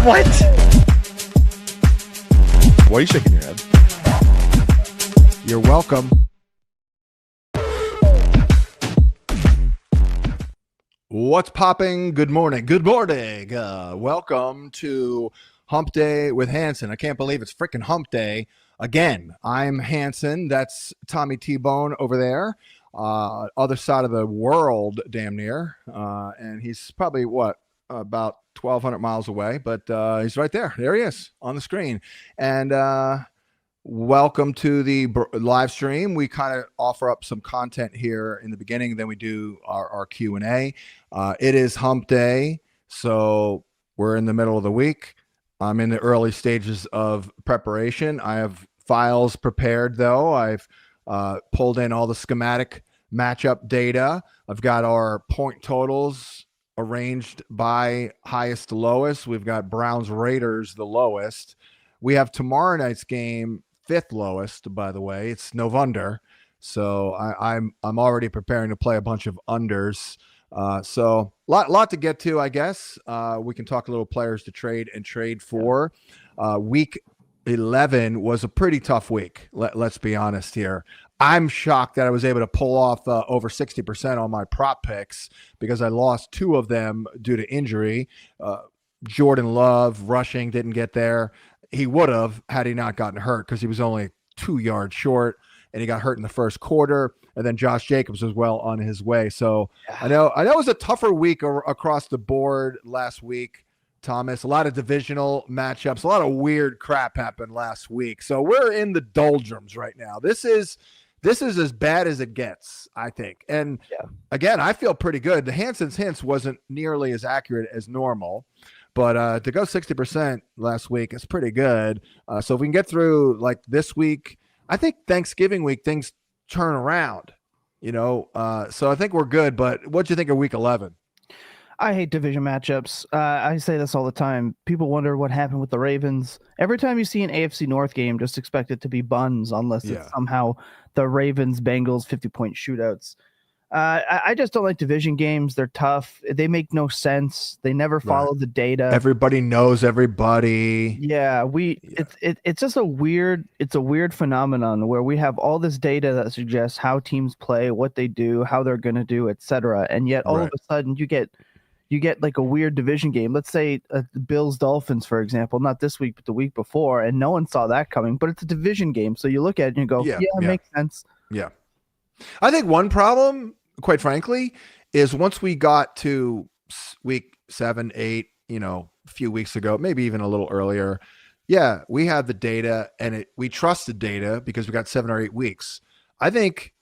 What? Why are you shaking your head? You're welcome. What's popping? Good morning. Good morning. Welcome to Hump Day with Hansen. I can't believe it's freaking Hump Day again. I'm Hansen. That's Tommy T-Bone over there. Other side of the world, damn near. And he's probably, about 1,200 miles away, but he's right there. There he is on the screen. And welcome to the live stream. We kind of offer up some content here in the beginning, then we do our Q&A. It is Hump Day, so we're in the middle of the week. I'm in the early stages of preparation. I have files prepared, though. I've pulled in all the schematic matchup data. I've got our point totals arranged by highest to lowest. We've got Browns Raiders the lowest. We have tomorrow night's game fifth lowest, by the way. It's November, so I'm already preparing to play a bunch of unders. So lot to get to, I guess. We can talk a little players to trade and trade for. Week 11 was a pretty tough week. Let's be honest here. I'm shocked that I was able to pull off over 60% on my prop picks because I lost two of them due to injury. Jordan Love rushing didn't get there. He would have had he not gotten hurt because he was only 2 yards short and he got hurt in the first quarter. And then Josh Jacobs was well on his way. So I know it was a tougher week across the board last week, Thomas. A lot of divisional matchups, a lot of weird crap happened last week. So we're in the doldrums right now. This is as bad as it gets, I think. And again, I feel pretty good. The Hansen's hints wasn't nearly as accurate as normal. But to go 60% last week is pretty good. So if we can get through like this week, I think Thanksgiving week, things turn around, so I think we're good. But what do you think of week 11? I hate division matchups. I say this all the time. People wonder what happened with the Ravens. Every time you see an AFC North game, just expect it to be buns unless it's somehow the Ravens-Bengals 50-point shootouts. I just don't like division games. They're tough. They make no sense. They never follow the data. Everybody knows everybody. Yeah, it's just a weird phenomenon where we have all this data that suggests how teams play, what they do, how they're going to do, etc. And yet all of a sudden you get like a weird division game. Let's say the Bills Dolphins, for example, not this week but the week before, and no one saw that coming. But it's a division game, so you look at it and you go, it makes sense. Yeah, I think one problem, quite frankly, is once we got to week 7, 8, a few weeks ago, maybe even a little earlier, we had the data and we trust the data because we got 7 or 8 weeks. I think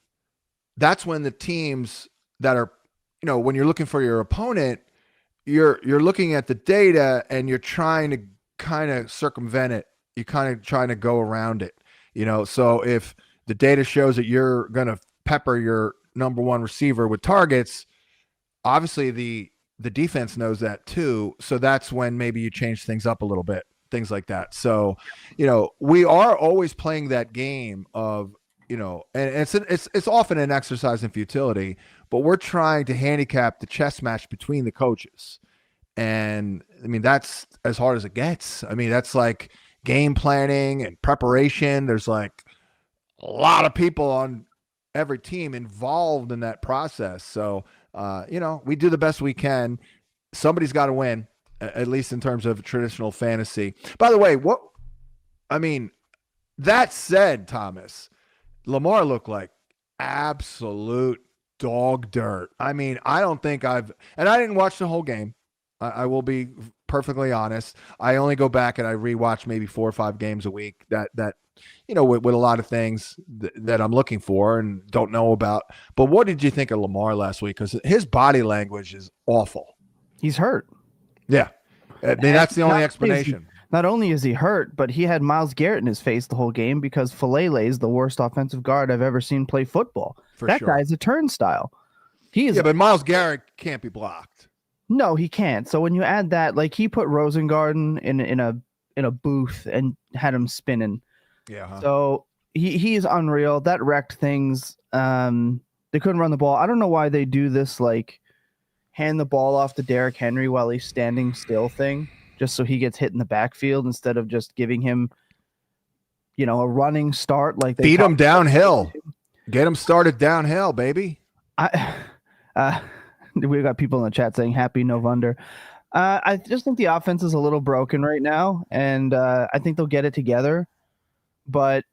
that's when the teams that are, when you're looking for your opponent, you're looking at the data and you're trying to kind of circumvent it. You're kind of trying to go around it, So if the data shows that you're going to pepper your number one receiver with targets, obviously the defense knows that too. So that's when maybe you change things up a little bit, things like that. So, we are always playing that game of, and it's often an exercise in futility, but we're trying to handicap the chess match between the coaches. And I mean, that's as hard as it gets. I mean, that's like game planning and preparation. There's like a lot of people on every team involved in that process. So, we do the best we can. Somebody's got to win, at least in terms of traditional fantasy. By the way, that said, Thomas, Lamar looked like absolute dog dirt. I mean, I don't think and I didn't watch the whole game. I will be perfectly honest. I only go back and I rewatch maybe 4 or 5 games a week that with a lot of things that I'm looking for and don't know about. But what did you think of Lamar last week? Because his body language is awful. He's hurt. Yeah. I mean, that's the only explanation. Not only is he hurt, but he had Myles Garrett in his face the whole game because Falele is the worst offensive guard I've ever seen play football. That guy's a turnstile. But Myles Garrett can't be blocked. No, he can't. So when you add that, like he put Rosengarten in a booth and had him spinning. Yeah. Huh? So he is unreal. That wrecked things. They couldn't run the ball. I don't know why they do this, like hand the ball off to Derrick Henry while he's standing still thing. just so he gets hit in the backfield instead of just giving him, a running start. Like feed him downhill, get him started downhill, baby. We got people in the chat saying happy November. I just think the offense is a little broken right now, and I think they'll get it together. But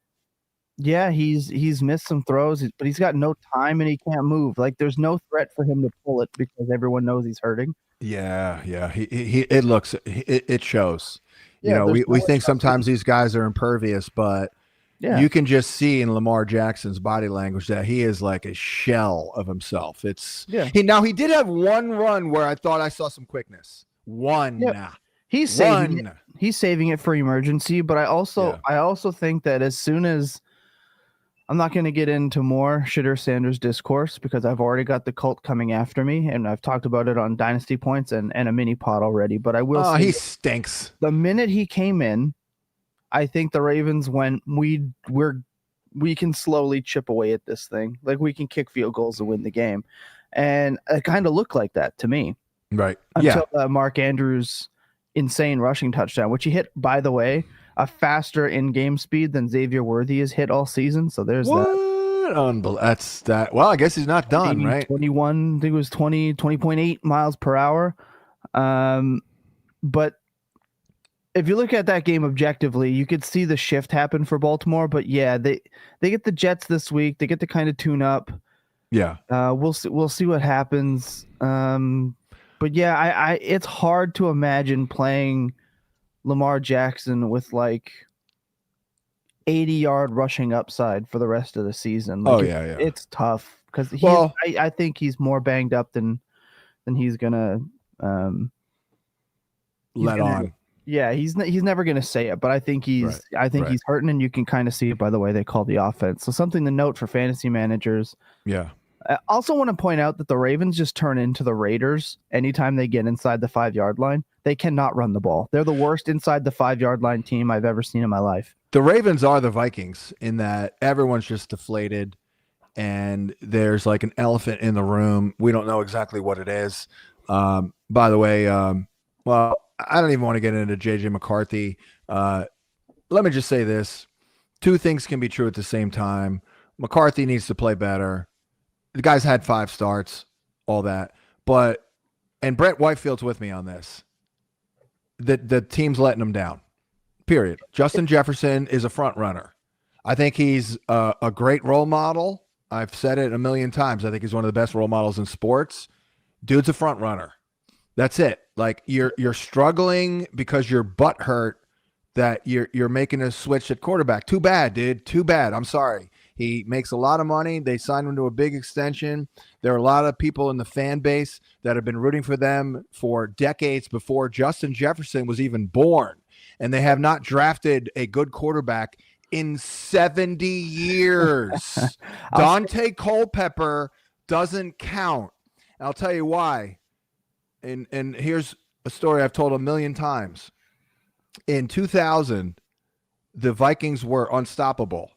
yeah, he's missed some throws, but he's got no time and he can't move. Like there's no threat for him to pull it because everyone knows he's hurting. Yeah. It shows. Yeah, we think sometimes these guys are impervious, but you can just see in Lamar Jackson's body language that he is like a shell of himself. He did have one run where I thought I saw some quickness. He's saving it for emergency, but I also think that as soon as I'm not going to get into more Shitter Sanders discourse because I've already got the cult coming after me, and I've talked about it on Dynasty Points and a mini pod already. But I will say he stinks. The minute he came in, I think the Ravens went, we can slowly chip away at this thing. Like we can kick field goals to win the game. And it kind of looked like that to me. Right. Until Mark Andrews' insane rushing touchdown, which he hit, by the way, a faster in-game speed than Xavier Worthy has hit all season. So there's that. That's that. Well, I guess he's not done, maybe right? 21, I think it was 20.8 miles per hour. But if you look at that game objectively, you could see the shift happen for Baltimore. But yeah, they get the Jets this week. They get to kind of tune up. Yeah. We'll see what happens. But yeah, it's hard to imagine playing Lamar Jackson with like 80-yard rushing upside for the rest of the season. Like it's tough because I think he's more banged up than he's gonna let on. Yeah, he's never gonna say it, but I think he's hurting, and you can kind of see it by the way they call the offense. So something to note for fantasy managers. Yeah. I also want to point out that the Ravens just turn into the Raiders anytime they get inside the 5-yard line. They cannot run the ball. They're the worst inside the 5-yard line team I've ever seen in my life. The Ravens are the Vikings in that everyone's just deflated and there's like an elephant in the room. We don't know exactly what it is. By the way, well, I don't even want to get into JJ McCarthy. Let me just say this. Two things can be true at the same time. McCarthy needs to play better. The guy's had 5 starts, all that. And Brett Whitefield's with me on this. The team's letting him down, period. Justin Jefferson is a front runner. I think he's a great role model. I've said it a million times. I think he's one of the best role models in sports. Dude's a front runner. That's it. Like you're struggling because your butt hurt that you're making a switch at quarterback. Too bad, dude. Too bad. I'm sorry. He makes a lot of money. They signed him to a big extension. There are a lot of people in the fan base that have been rooting for them for decades before Justin Jefferson was even born. And they have not drafted a good quarterback in 70 years. Dante Culpepper doesn't count. And I'll tell you why. And here's a story I've told a million times. In 2000, the Vikings were unstoppable.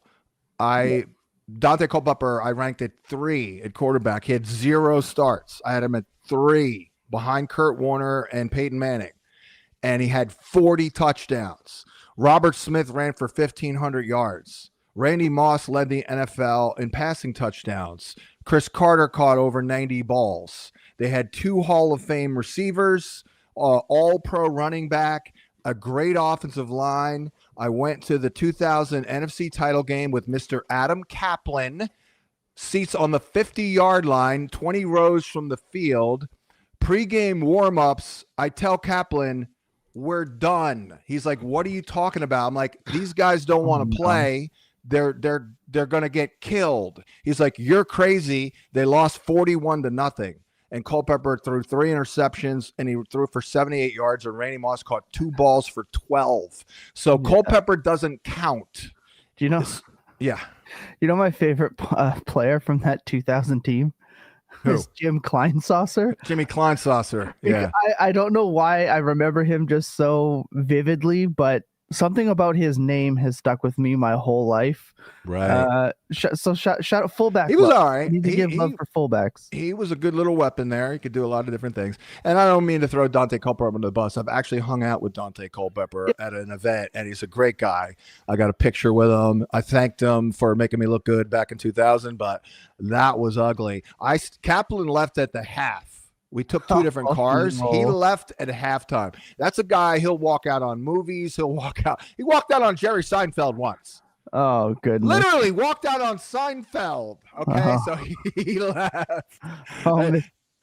Dante Culpepper, I ranked at 3 at quarterback. He had 0 starts. I had him at 3 behind Kurt Warner and Peyton Manning. And he had 40 touchdowns. Robert Smith ran for 1,500 yards. Randy Moss led the NFL in passing touchdowns. Chris Carter caught over 90 balls. They had 2 Hall of Fame receivers, all-pro running back, a great offensive line. I went to the 2000 NFC title game with Mr. Adam Kaplan. Seats on the 50-yard line, 20 rows from the field. Pre-game warm-ups, I tell Kaplan, we're done. He's like, what are you talking about? I'm like, these guys don't want to play. They're going to get killed. He's like, you're crazy. They lost 41-0. And Culpepper threw 3 interceptions, and he threw for 78 yards, and Randy Moss caught 2 balls for 12. So Culpepper doesn't count. Do you know? Yeah. You know my favorite player from that 2000 team? Who? Is Jim Kleinsasser. Jimmy Kleinsasser. Yeah. I don't know why I remember him just so vividly, but something about his name has stuck with me my whole life. Right. Shout out fullback. He was love. all right. Need to give love for fullbacks. He was a good little weapon there. He could do a lot of different things. And I don't mean to throw Dante Culpepper under the bus. I've actually hung out with Dante Culpepper at an event, and he's a great guy. I got a picture with him. I thanked him for making me look good back in 2000, but that was ugly. Kaplan left at the half. We took two different cars. No. He left at halftime. That's a guy, he'll walk out on movies. He walked out on Jerry Seinfeld once. Oh, goodness. Literally walked out on Seinfeld. Okay, so he left.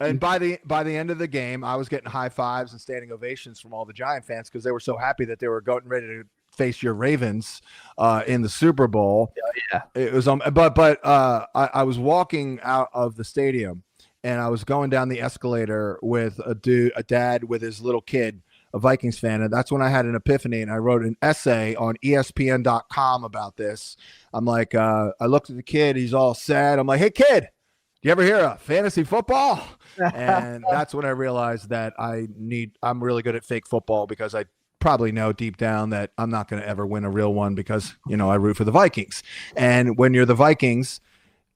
And by the end of the game, I was getting high fives and standing ovations from all the Giant fans because they were so happy that they were getting ready to face your Ravens in the Super Bowl. Yeah. It was I was walking out of the stadium, and I was going down the escalator with a dad with his little kid, a Vikings fan. And that's when I had an epiphany, and I wrote an essay on ESPN.com about this. I'm like, I looked at the kid. He's all sad. I'm like, hey, kid, do you ever hear of fantasy football? And that's when I realized that I'm really good at fake football because I probably know deep down that I'm not going to ever win a real one because, I root for the Vikings. And when you're the Vikings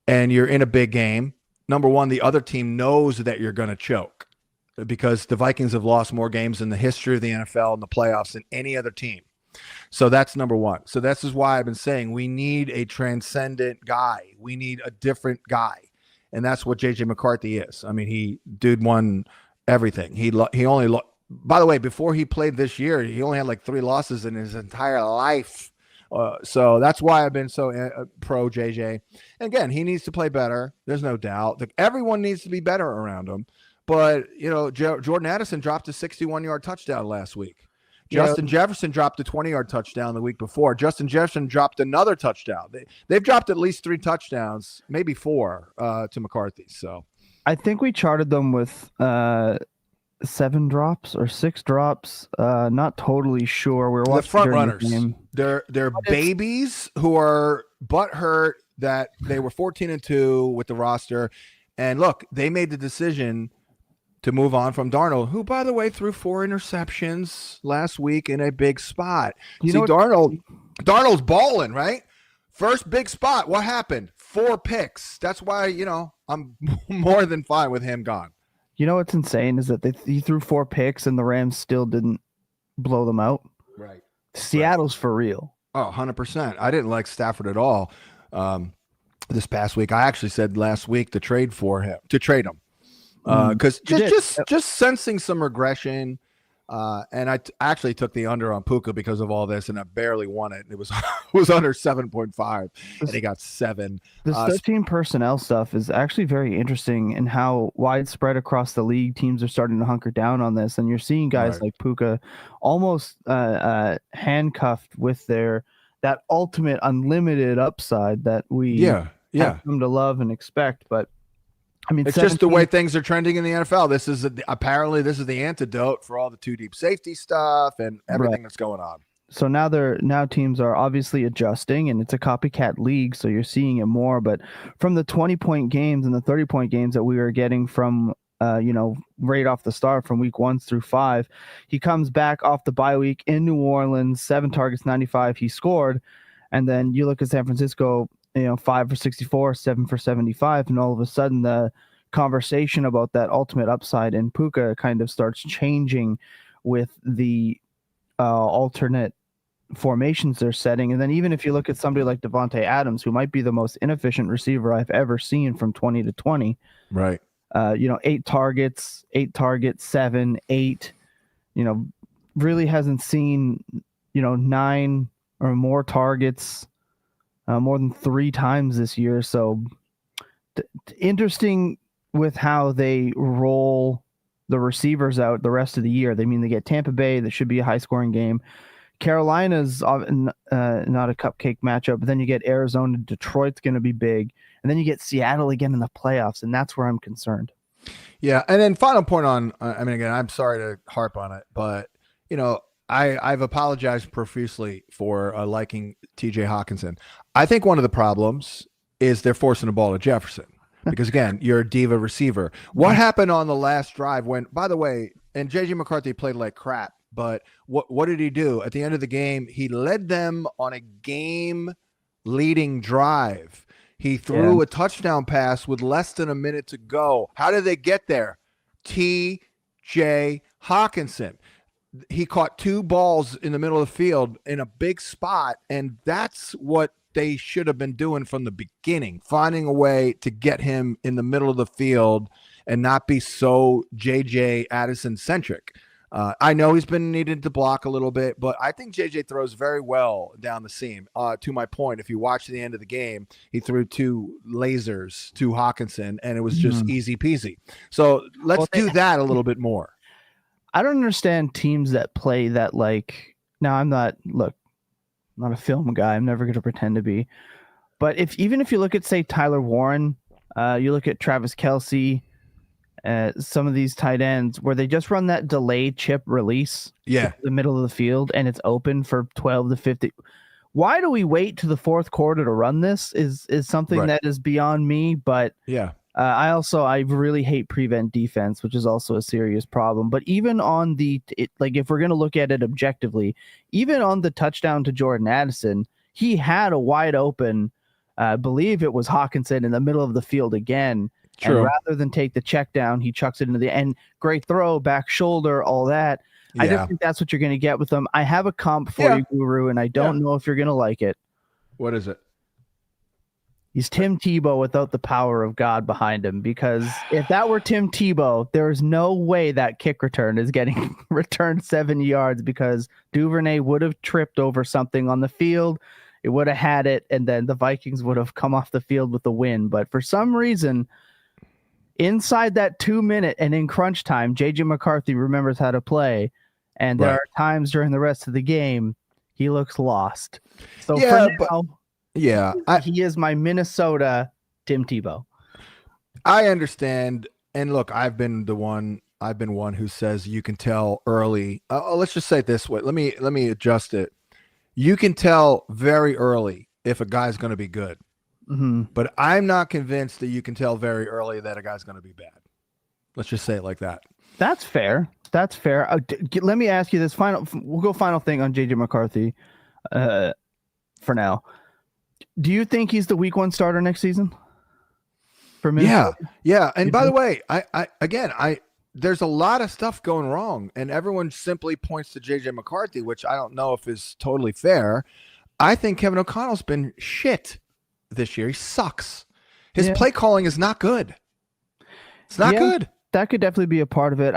and you're in a big game, number one, the other team knows that you're going to choke because the Vikings have lost more games in the history of the NFL and the playoffs than any other team. So that's number one. So this is why I've been saying we need a transcendent guy. We need a different guy. And that's what J.J. McCarthy is. I mean, dude won everything. He only by the way, before he played this year, he only had like 3 losses in his entire life. So that's why I've been so pro JJ. And again, he needs to play better. There's no doubt. Everyone needs to be better around him. But, Jordan Addison dropped a 61-yard touchdown last week. Justin Jefferson dropped a 20-yard touchdown the week before. Justin Jefferson dropped another touchdown. They've dropped at least 3 touchdowns, maybe 4 to McCarthy. So I think we charted them with 7 drops or 6 drops. Not totally sure. We're watching the front during runners. the game. They're babies who are butthurt that they were 14-2 with the roster. And look, they made the decision to move on from Darnold, who, by the way, threw 4 interceptions last week in a big spot. Darnold's balling, right? First big spot. What happened? 4 picks. That's why, I'm more than fine with him gone. You know what's insane is that he threw 4 picks and the Rams still didn't blow them out. Right. Seattle's for real. Oh, 100%. I didn't like Stafford at all this past week. I actually said last week to trade him. Because just sensing some regression, and I actually took the under on Puka because of all this, and I barely won it. It was under 7.5, and he got 7. This 13 personnel stuff is actually very interesting in how widespread across the league teams are starting to hunker down on this, and you're seeing guys like Puka almost handcuffed with that ultimate unlimited upside that we have come to love and expect, but. I mean, it's just the way things are trending in the NFL. This is the antidote for all the 2 deep safety stuff and everything that's going on. So now teams are obviously adjusting, and it's a copycat league, so you're seeing it more. But from the 20-point games and the 30-point games that we were getting from, right off the start from week 1 through 5, he comes back off the bye week in New Orleans, 7 targets, 95. He scored, and then you look at San Francisco. 5 for 64, 7 for 75, and all of a sudden the conversation about that ultimate upside in Puka kind of starts changing with the alternate formations they're setting. And then even if you look at somebody like Devontae Adams, who might be the most inefficient receiver I've ever seen from 20 to 20, right? 8 targets, 7, 8, really hasn't seen 9 or more targets more than 3 times this year. So interesting with how they roll the receivers out the rest of the year. They get Tampa Bay. That should be a high-scoring game. Carolina's not a cupcake matchup, but then you get Arizona. Detroit's going to be big. And then you get Seattle again in the playoffs, and that's where I'm concerned. Yeah, and then final point on, again, I'm sorry to harp on it, but, I've apologized profusely for liking TJ Hawkinson. I think one of the problems is they're forcing the ball to Jefferson because, again, you're a diva receiver. What happened on the last drive when, by the way, and JJ McCarthy played like crap, but what did he do? At the end of the game, he led them on a game-leading drive. He threw a touchdown pass with less than a minute to go. How did they get there? T.J. Hawkinson. He caught 2 balls in the middle of the field in a big spot, and that's what they should have been doing from the beginning, finding a way to get him in the middle of the field and not be so J.J. Addison-centric. I know he's been needed to block a little bit, but I think J.J. throws very well down the seam. To my point, if you watch the end of the game, he threw 2 lasers to Hawkinson, and it was just easy peasy. So let's do that a little bit more. I don't understand teams that play that like. Now, I'm not a film guy. I'm never going to pretend to be. But even if you look at, say, Tyler Warren, you look at Travis Kelce, some of these tight ends where they just run that delayed chip release in the middle of the field and it's open for 12 to 50. Why do we wait to the fourth quarter to run this is something that is beyond me. But I really hate prevent defense, which is also a serious problem. But even on if we're going to look at it objectively, even on the touchdown to Jordan Addison, he had a wide open, I believe it was Hawkinson in the middle of the field again. True. And rather than take the check down, he chucks it into the end. Great throw, back shoulder, all that. Yeah. I don't think that's what you're going to get with him. I have a comp for you, Guru, and I don't know if you're going to like it. What is it? He's Tim Tebow without the power of God behind him, because if that were Tim Tebow, there is no way that kick return is getting returned 70 yards because Duvernay would have tripped over something on the field. It would have had it, and then the Vikings would have come off the field with the win. But for some reason, inside that 2 minute and in crunch time, J.J. McCarthy remembers how to play, and there are times during the rest of the game he looks lost. So for now, he is my Minnesota Tim Tebow. I understand, and look, I've been one who says you can tell early. Let's just say it this way. Let me adjust it. You can tell very early if a guy's going to be good. Mm-hmm. But I'm not convinced that you can tell very early that a guy's going to be bad. Let's just say it like that. That's fair. Let me ask you this final thing on JJ McCarthy for now. Do you think he's the week 1 starter next season? For me? Yeah. And by the way, I there's a lot of stuff going wrong, and everyone simply points to JJ McCarthy, which I don't know if is totally fair. I think Kevin O'Connell's been shit this year. He sucks. His play calling is not good. It's not good. That could definitely be a part of it.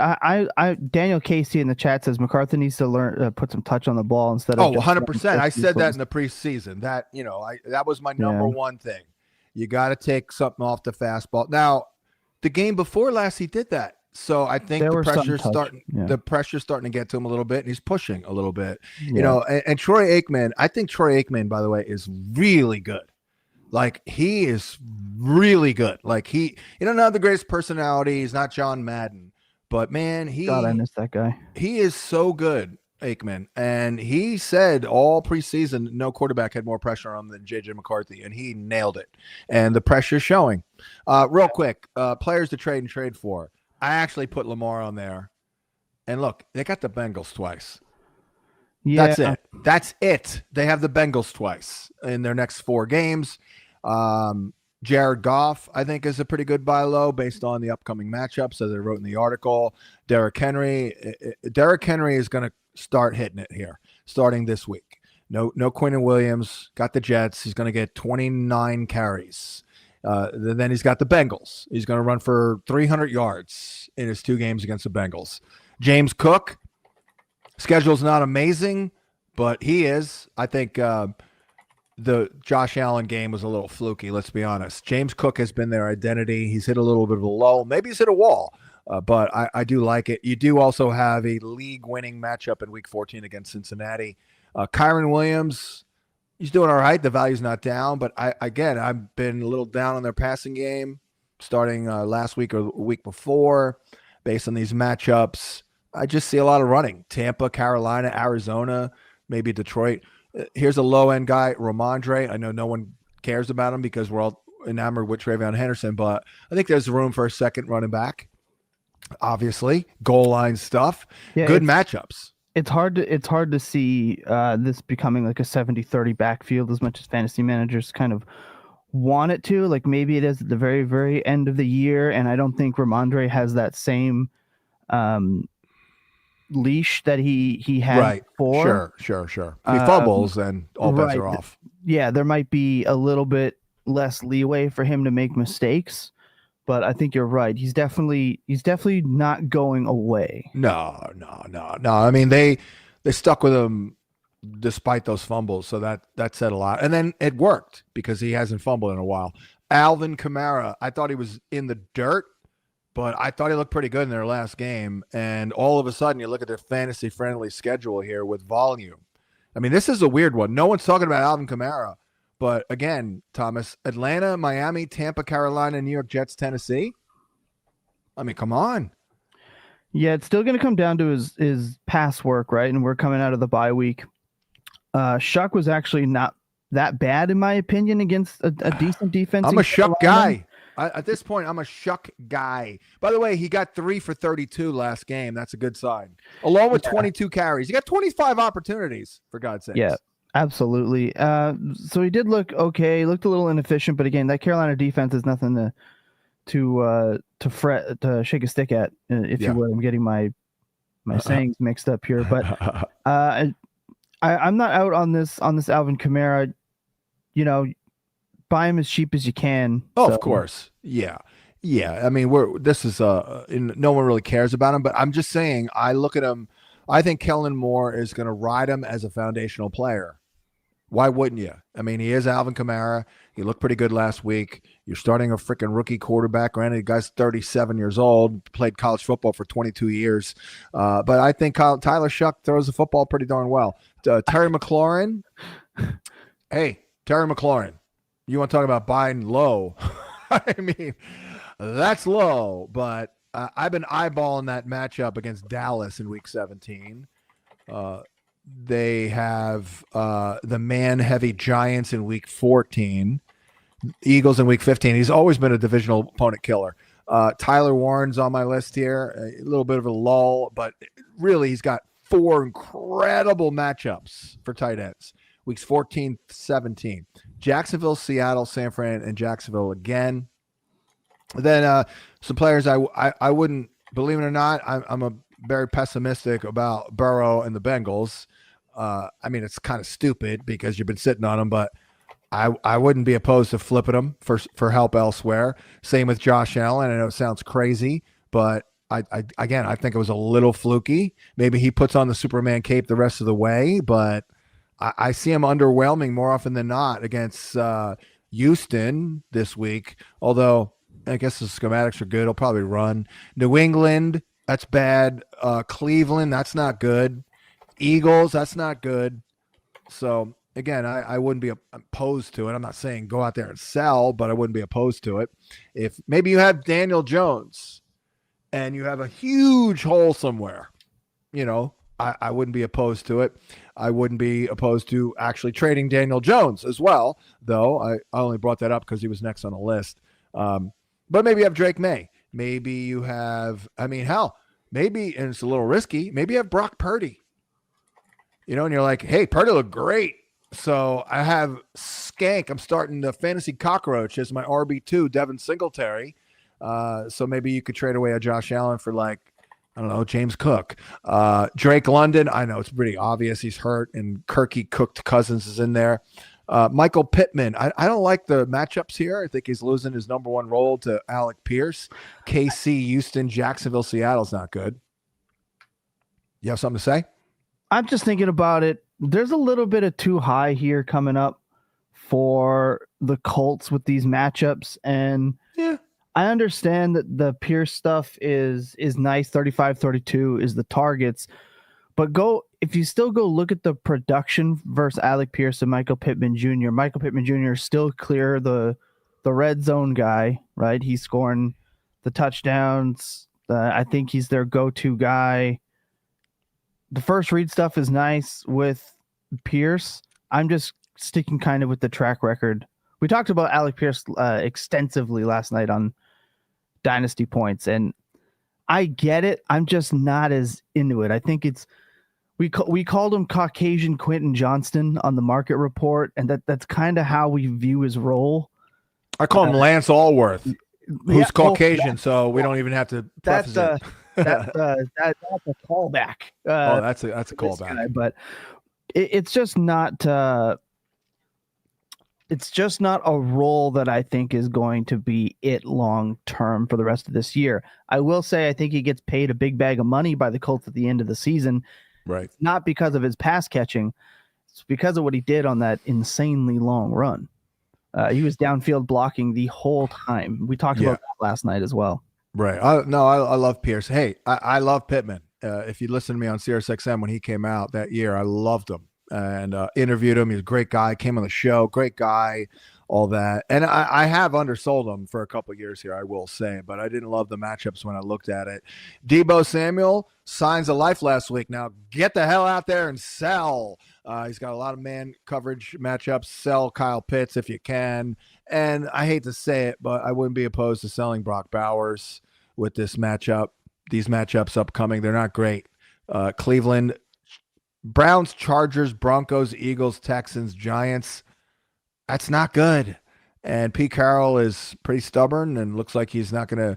Daniel Casey in the chat says McCarthy needs to learn put some touch on the ball instead of 100%. I said that in the preseason. That that was my number one thing. You got to take something off the fastball. Now, the game before last, he did that. So I think the pressure's starting to get to him a little bit, and he's pushing a little bit. Yeah. And Troy Aikman. I think Troy Aikman, by the way, is really good. Like, he is really good. Like, he not the greatest personality. He's not John Madden, but man, I miss that guy. He is so good, Aikman. And he said all preseason, no quarterback had more pressure on him than JJ McCarthy, and he nailed it. And the pressure's showing. Real quick, players to trade and trade for. I actually put Lamar on there. And look, they got the Bengals twice. Yeah. That's it. They have the Bengals twice in their next 4 games. Jared Goff, I think, is a pretty good buy low based on the upcoming matchups, as I wrote in the article. Derrick Henry is going to start hitting it here, starting this week. No Quinnen Williams. Got the Jets. He's going to get 29 carries. Then he's got the Bengals. He's going to run for 300 yards in his 2 games against the Bengals. James Cook, schedule's not amazing, but he is. I think the Josh Allen game was a little fluky, let's be honest. James Cook has been their identity. He's hit a little bit of a lull. Maybe he's hit a wall, but I do like it. You do also have a league-winning matchup in Week 14 against Cincinnati. Kyron Williams, he's doing all right. The value's not down, but I've been a little down on their passing game starting last week or the week before based on these matchups. I just see a lot of running. Tampa, Carolina, Arizona, maybe Detroit. Here's a low-end guy, Ramondre. I know no one cares about him because we're all enamored with Travion Henderson, but I think there's room for a second running back. Obviously, goal line stuff. Yeah, good matchups. it's hard to see this becoming like a 70-30 backfield as much as fantasy managers kind of want it to. Like maybe it is at the very, very end of the year, and I don't think Ramondre has that same leash that he had before. Sure. If he fumbles, then all bets are off. Yeah, there might be a little bit less leeway for him to make mistakes, but I think you're right. He's definitely not going away. No. I mean, they stuck with him despite those fumbles, so that said a lot. And then it worked because he hasn't fumbled in a while. Alvin Kamara, I thought he was in the dirt, but I thought he looked pretty good in their last game. And all of a sudden, you look at their fantasy-friendly schedule here with volume. I mean, this is a weird one. No one's talking about Alvin Kamara. But again, Thomas, Atlanta, Miami, Tampa, Carolina, New York Jets, Tennessee. I mean, come on. Yeah, it's still going to come down to his pass work, right? And we're coming out of the bye week. Shuck was actually not that bad, in my opinion, against a decent defense. I'm a Shuck guy. At this point, I'm a Shuck guy. By the way, he got 3 for 32 last game. That's a good sign. Along with 22 carries. He got 25 opportunities, for God's sake. Yeah, absolutely. So he did look okay. He looked a little inefficient, but again, that Carolina defense is nothing to shake a stick at, if you would. I'm getting my sayings mixed up here, but I'm not out on this Alvin Kamara. You know, buy him as cheap as you can. Oh, so. Of course. Yeah. I mean, no one really cares about him, but I'm just saying, I look at him. I think Kellen Moore is going to ride him as a foundational player. Why wouldn't you? I mean, he is Alvin Kamara. He looked pretty good last week. You're starting a freaking rookie quarterback. Granted, the guy's 37 years old, played college football for 22 years. But I think Tyler Shuck throws the football pretty darn well. Terry McLaurin. Hey, Terry McLaurin. You want to talk about buying low? I mean, that's low. But I've been eyeballing that matchup against Dallas in Week 17. They have the man-heavy Giants in Week 14, Eagles in Week 15. He's always been a divisional opponent killer. Tyler Warren's on my list here. A little bit of a lull, but really he's got 4 incredible matchups for tight ends. Weeks 14, 17. Jacksonville, Seattle, San Fran, and Jacksonville again. Then some players I wouldn't, believe it or not, I'm very pessimistic about Burrow and the Bengals. I mean, it's kind of stupid because you've been sitting on them, but I wouldn't be opposed to flipping them for help elsewhere. Same with Josh Allen. I know it sounds crazy, but I think it was a little fluky. Maybe he puts on the Superman cape the rest of the way, but I see him underwhelming more often than not against Houston this week. Although I guess the schematics are good. He'll probably run. New England, that's bad. Cleveland, that's not good. Eagles, that's not good. So again, I wouldn't be opposed to it. I'm not saying go out there and sell, but I wouldn't be opposed to it. If maybe you have Daniel Jones and you have a huge hole somewhere, I wouldn't be opposed to it. I wouldn't be opposed to actually trading Daniel Jones as well, though. I only brought that up because he was next on the list. But maybe you have Drake May. Maybe you have, maybe, and it's a little risky, maybe you have Brock Purdy. And you're like, hey, Purdy looked great. So I have Skank. I'm starting the Fantasy Cockroach as my RB2, Devin Singletary. So maybe you could trade away a Josh Allen for James Cook. Drake London, I know it's pretty obvious he's hurt, and Kirky Cooked Cousins is in there. Michael Pittman, I don't like the matchups here. I think he's losing his number 1 role to Alec Pierce. KC, Houston, Jacksonville, Seattle's not good. You have something to say? I'm just thinking about it. There's a little bit of too high here coming up for the Colts with these matchups. And yeah, I understand that the Pierce stuff is nice. 35-32 is the targets. But if you still go look at the production versus Alec Pierce and Michael Pittman Jr. Michael Pittman Jr. is still clear the red zone guy, right? He's scoring the touchdowns. I think he's their go-to guy. The first read stuff is nice with Pierce. I'm just sticking kind of with the track record. We talked about Alec Pierce extensively last night on Dynasty Points, and I get it. I'm just not as into it. I think it's We called him Caucasian Quentin Johnston on the market report, and that's kind of how we view his role. I call him Lance Allworth, who's yeah, Caucasian, so we don't even have to preface that's it. that's a callback. That's a callback. Guy, but it's just not. It's just not a role that I think is going to be it long term for the rest of this year. I will say I think he gets paid a big bag of money by the Colts at the end of the season. Right. Not because of his pass catching. It's because of what he did on that insanely long run. He was downfield blocking the whole time. We talked about that last night as well. Right. I love Pierce. Hey, I love Pittman. If you listen to me on SiriusXM when he came out that year, I loved him and interviewed him. He's a great guy. Came on the show. Great guy. All that. And I have undersold him for a couple of years here, I will say, but I didn't love the matchups when I looked at it. Deebo Samuel, signs of life last week. Now get the hell out there and sell. He's got a lot of man coverage matchups. Sell Kyle Pitts if you can. And I hate to say it, but I wouldn't be opposed to selling Brock Bowers with this matchup. These matchups upcoming, they're not great. Cleveland, Browns, Chargers, Broncos, Eagles, Texans, Giants. That's not good. And Pete Carroll is pretty stubborn and looks like he's not going to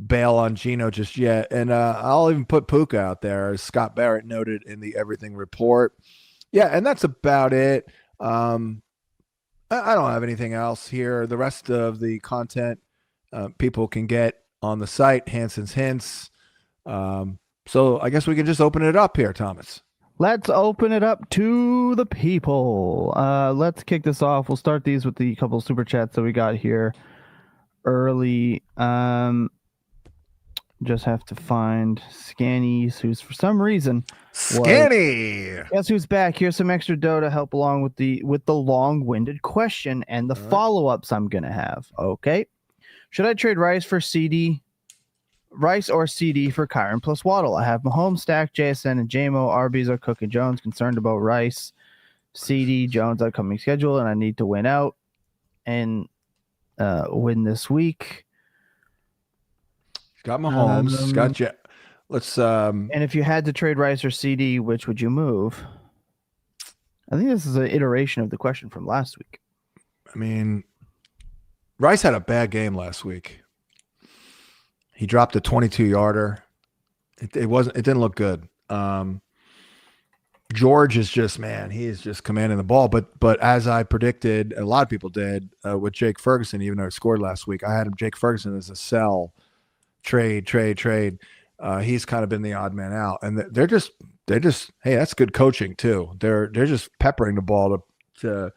bail on Geno just yet. And I'll even put Puka out there, as Scott Barrett noted in the Everything Report. Yeah, and that's about it. I don't have anything else here. The rest of the content people can get on the site, Hansen's Hints. So I guess we can just open it up here, Thomas. Let's open it up to the people. Let's kick this off. We'll start these with the couple super chats that we got here early. Just have to find Scannies, who's for some reason Scanny. Guess who's back? Here's some extra dough to help along with the long-winded question and the follow-ups I'm gonna have. Okay. Should I trade Rice or CD for Kyron plus Waddle? I have Mahomes, Stack, JSN, and JMO. RBs are Cook and Jones. Concerned about Rice, CD, Jones upcoming schedule, and I need to win out and win this week. Got Mahomes. Got Jet. Let's. And if you had to trade Rice or CD, which would you move? I think this is an iteration of the question from last week. I mean, Rice had a bad game last week. He dropped a 22-yarder. It didn't look good. George is just, man, he is just commanding the ball. But as I predicted, a lot of people did with Jake Ferguson, even though he scored last week, I had him Jake Ferguson as a sell, trade. He's kind of been the odd man out, and they're just hey, that's good coaching too. They're just peppering the ball to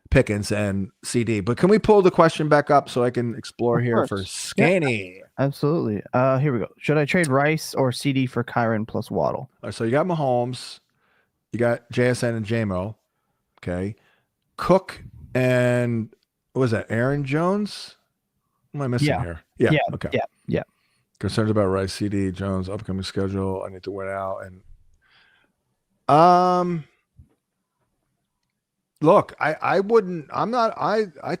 Pickens and CD. But can we pull the question back up so I can explore here for Scanny? Yeah, absolutely. Here we go. Should I trade Rice or CD for Kyron plus Waddle? So you got Mahomes, you got JSN and JMO. Okay. Cook and what was that? Aaron Jones? What am I missing here? Yeah. Okay. Yeah. Concerns about Rice, CD, Jones, upcoming schedule. I need to win out. And look, I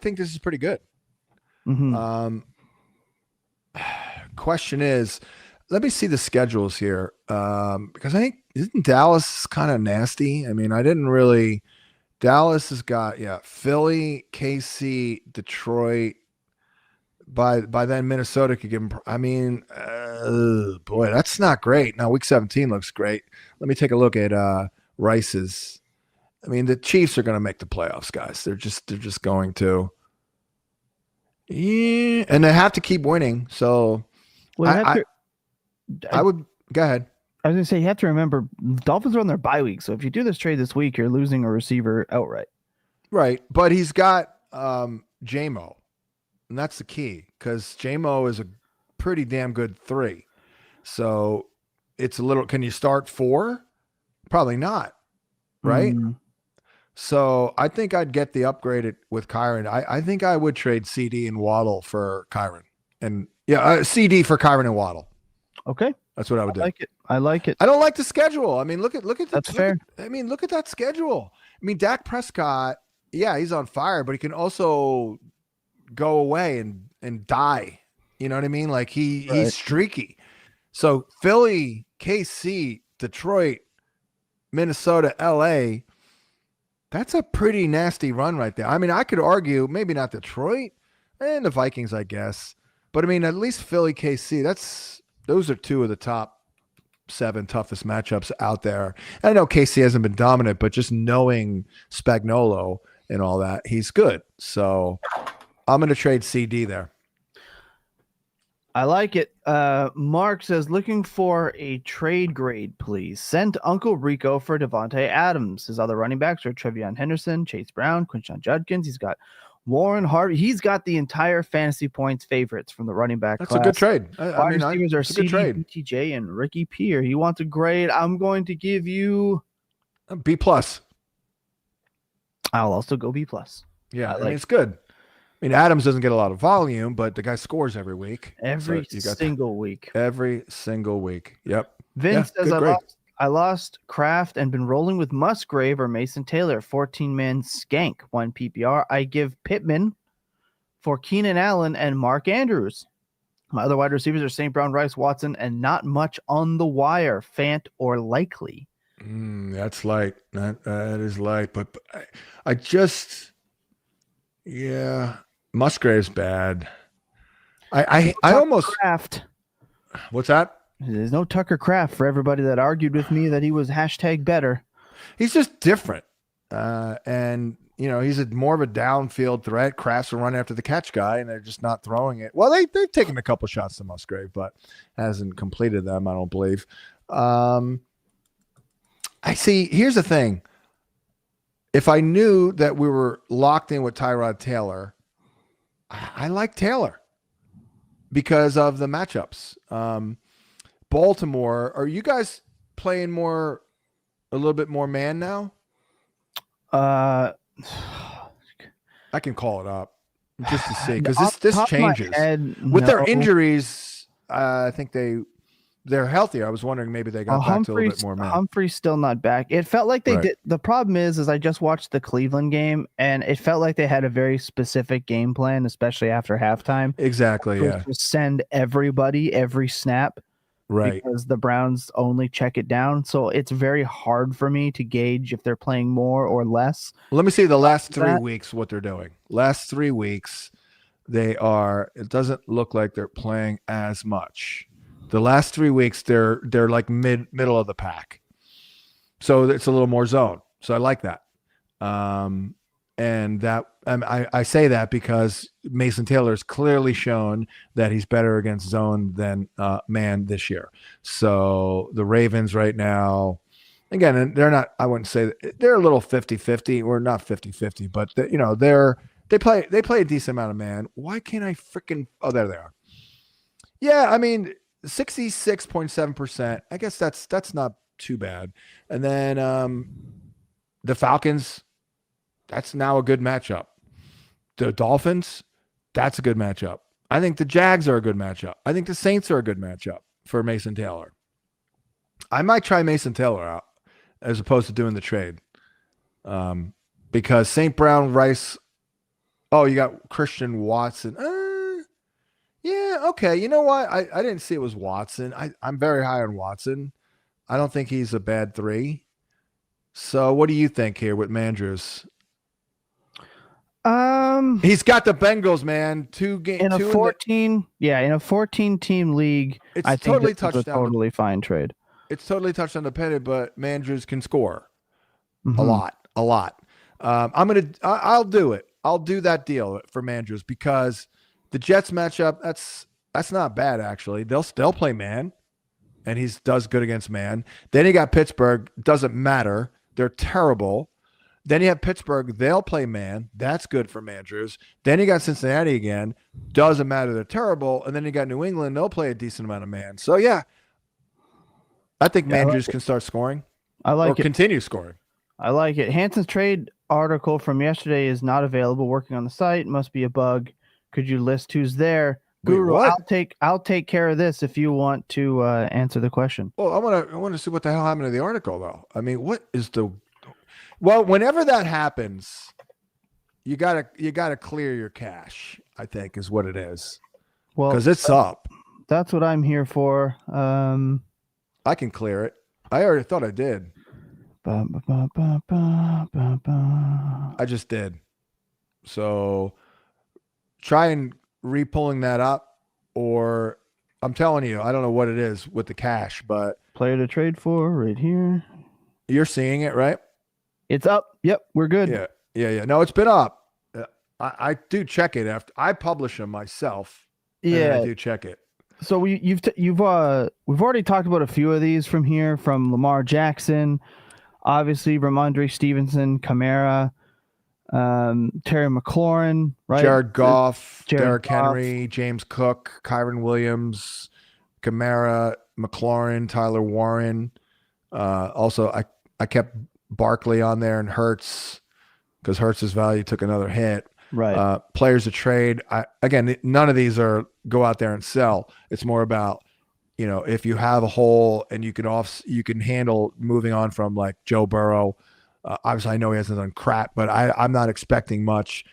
think this is pretty good. Mm-hmm. Question is, let me see the schedules here. Because I think, isn't Dallas kind of nasty? I mean, Dallas has got, Philly, KC, Detroit. By then, Minnesota could give him. I mean, boy, that's not great. Now, week 17 looks great. Let me take a look at Rice's. I mean, the Chiefs are going to make the playoffs, guys. They're just going to. Yeah, and they have to keep winning. So, I would go ahead. I was going to say, you have to remember, the Dolphins are on their bye week. So if you do this trade this week, you're losing a receiver outright. Right, but he's got JMO. And that's the key, because JMO is a pretty damn good 3. So it's a little, can you start 4? Probably not. Right. So I think I'd get the upgrade with Kyron. I think I would trade CD and Waddle for Kyron. And CD for Kyron and Waddle. Okay. That's what I would do. I like it. I don't like the schedule. I mean, look at that's fair. Look at that schedule. I mean, Dak Prescott, he's on fire, but he can also go away and die. You know what I mean? Like he's streaky. So Philly, KC, Detroit, Minnesota, LA, that's a pretty nasty run right there. I mean, I could argue maybe not Detroit and the Vikings, I guess. But I mean, at least Philly, KC, those are two of the top 7 toughest matchups out there. I know KC hasn't been dominant, but just knowing Spagnuolo and all that, he's good. So I'm going to trade CD there. I like it. Mark says, looking for a trade grade, please. Send Uncle Rico for Devontae Adams. His other running backs are Trevion Henderson, Chase Brown, Quinshon Judkins. He's got Warren Harvey. He's got the entire fantasy points favorites from the running back class. That's a good trade. Wide receivers are CD, BTJ, and Ricky Peer. He wants a grade. I'm going to give you a B+. I'll also go B+. Yeah, I mean, it's good. I mean, Adams doesn't get a lot of volume, but the guy scores every week. Every single week. Every single week. Yep. Vince says, I lost Kraft and been rolling with Musgrave or Mason Taylor. 14-man skank, 1 PPR. I give Pittman for Keenan Allen and Mark Andrews. My other wide receivers are St. Brown, Rice, Watson, and not much on the wire, Fant or Likely. That's light. That is light. But I just, yeah, Musgrave's bad. I almost Kraft. What's that? There's no Tucker Kraft for everybody that argued with me that he was #better. He's just different. And, you know, he's more of a downfield threat. Kraft's a run after the catch guy, and they're just not throwing it. Well, they've taken a couple shots to Musgrave, but hasn't completed them, I don't believe. I see. Here's the thing. If I knew that we were locked in with Tyrod Taylor, I like Taylor because of the matchups. Baltimore, are you guys playing a little bit more man now? I can call it up just to see, because this changes with their injuries. I think they're healthier. I was wondering maybe they got back to a little bit more man. Humphrey's still not back. It felt like they did. The problem is I just watched the Cleveland game, and it felt like they had a very specific game plan, especially after halftime. Exactly. Yeah. To send everybody every snap. Right. Because the Browns only check it down. So it's very hard for me to gauge if they're playing more or less. Let me see the last 3 weeks, what they're doing. Last 3 weeks, it doesn't look like they're playing as much. The last 3 weeks, they're like middle of the pack. So it's a little more zone. So I like that. And that I say that because Mason Taylor has clearly shown that he's better against zone than man this year. So the Ravens right now, again, they're not, I wouldn't say that, they're a little 50-50, or not 50-50, but they play a decent amount of man. Why can't I freaking, oh, there they are. Yeah, I mean, 66.7%. I guess that's not too bad. And then the Falcons, that's now a good matchup. The Dolphins, that's a good matchup. I think the Jags are a good matchup. I think the Saints are a good matchup for Mason Taylor. I might try Mason Taylor out as opposed to doing the trade. Because St. Brown, Rice, you got Christian Watson. Yeah, okay. You know what? I didn't see it was Watson. I'm very high on Watson. I don't think he's a bad 3. So what do you think here with Mandrews? He's got the Bengals, man. 2 games in a 14 team league. It's I think totally this is a totally fine trade. It's totally touchdown dependent, but Mandrews can score a lot. I'll do it. I'll do that deal for Mandrews because the Jets matchup, that's not bad actually. They'll still play man, and he does good against man. Then you got Pittsburgh. Doesn't matter. They're terrible. Then you have Pittsburgh. They'll play man. That's good for Mandrews. Then you got Cincinnati again. Doesn't matter. They're terrible. And then you got New England. They'll play a decent amount of man. So, yeah, I think Mandrews can start scoring. I like it. Continue scoring. I like it. Hansen's trade article from yesterday is not available. Working on the site. Must be a bug. Could you list who's there? Guru, I'll take care of this if you want to answer the question. Well, I want to see what the hell happened to the article, though. I mean, what is the... Well, whenever that happens, you gotta clear your cache, I think, is what it is. Well, because it's up. That's what I'm here for. I can clear it. I already thought I did. Ba, ba, ba, ba, ba, ba, ba. I just did. So try and re-pulling that up, or I'm telling you, I don't know what it is with the cash, but Player to trade for right here. you're seeing it, right? It's up. Yep, we're good. Yeah. No, it's been up. I do check it after I publish them myself. Yeah, I do check it. So we've already talked about a few of these from here, from Lamar Jackson, obviously Ramondre Stevenson, Kamara, Terry McLaurin, right? Jared Goff, Jared Derrick Henry, James Cook, Kyron Williams, Kamara, McLaurin, Tyler Warren. Also, I kept Barkley on there and Hurts because Hurts' value took another hit. Right. Players to trade. Again, none of these are go out there and sell. It's more about, if you have a hole and you can handle moving on from like Joe Burrow. Obviously, I know he hasn't done crap, but I'm not expecting much.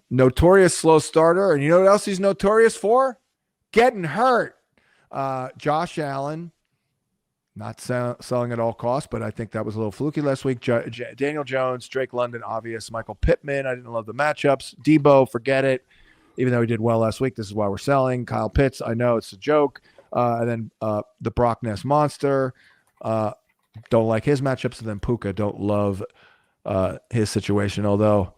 Notorious slow starter. And you know what else he's notorious for? Getting hurt. Josh Allen, not selling at all costs, but I think that was a little fluky last week. Daniel Jones, Drake London, obvious. Michael Pittman, I didn't love the matchups. Debo, forget it. Even though he did well last week, this is why we're selling. Kyle Pitts, I know it's a joke. And then the Brock Ness monster. Don't like his matchups. And then Puka, don't love his situation. Although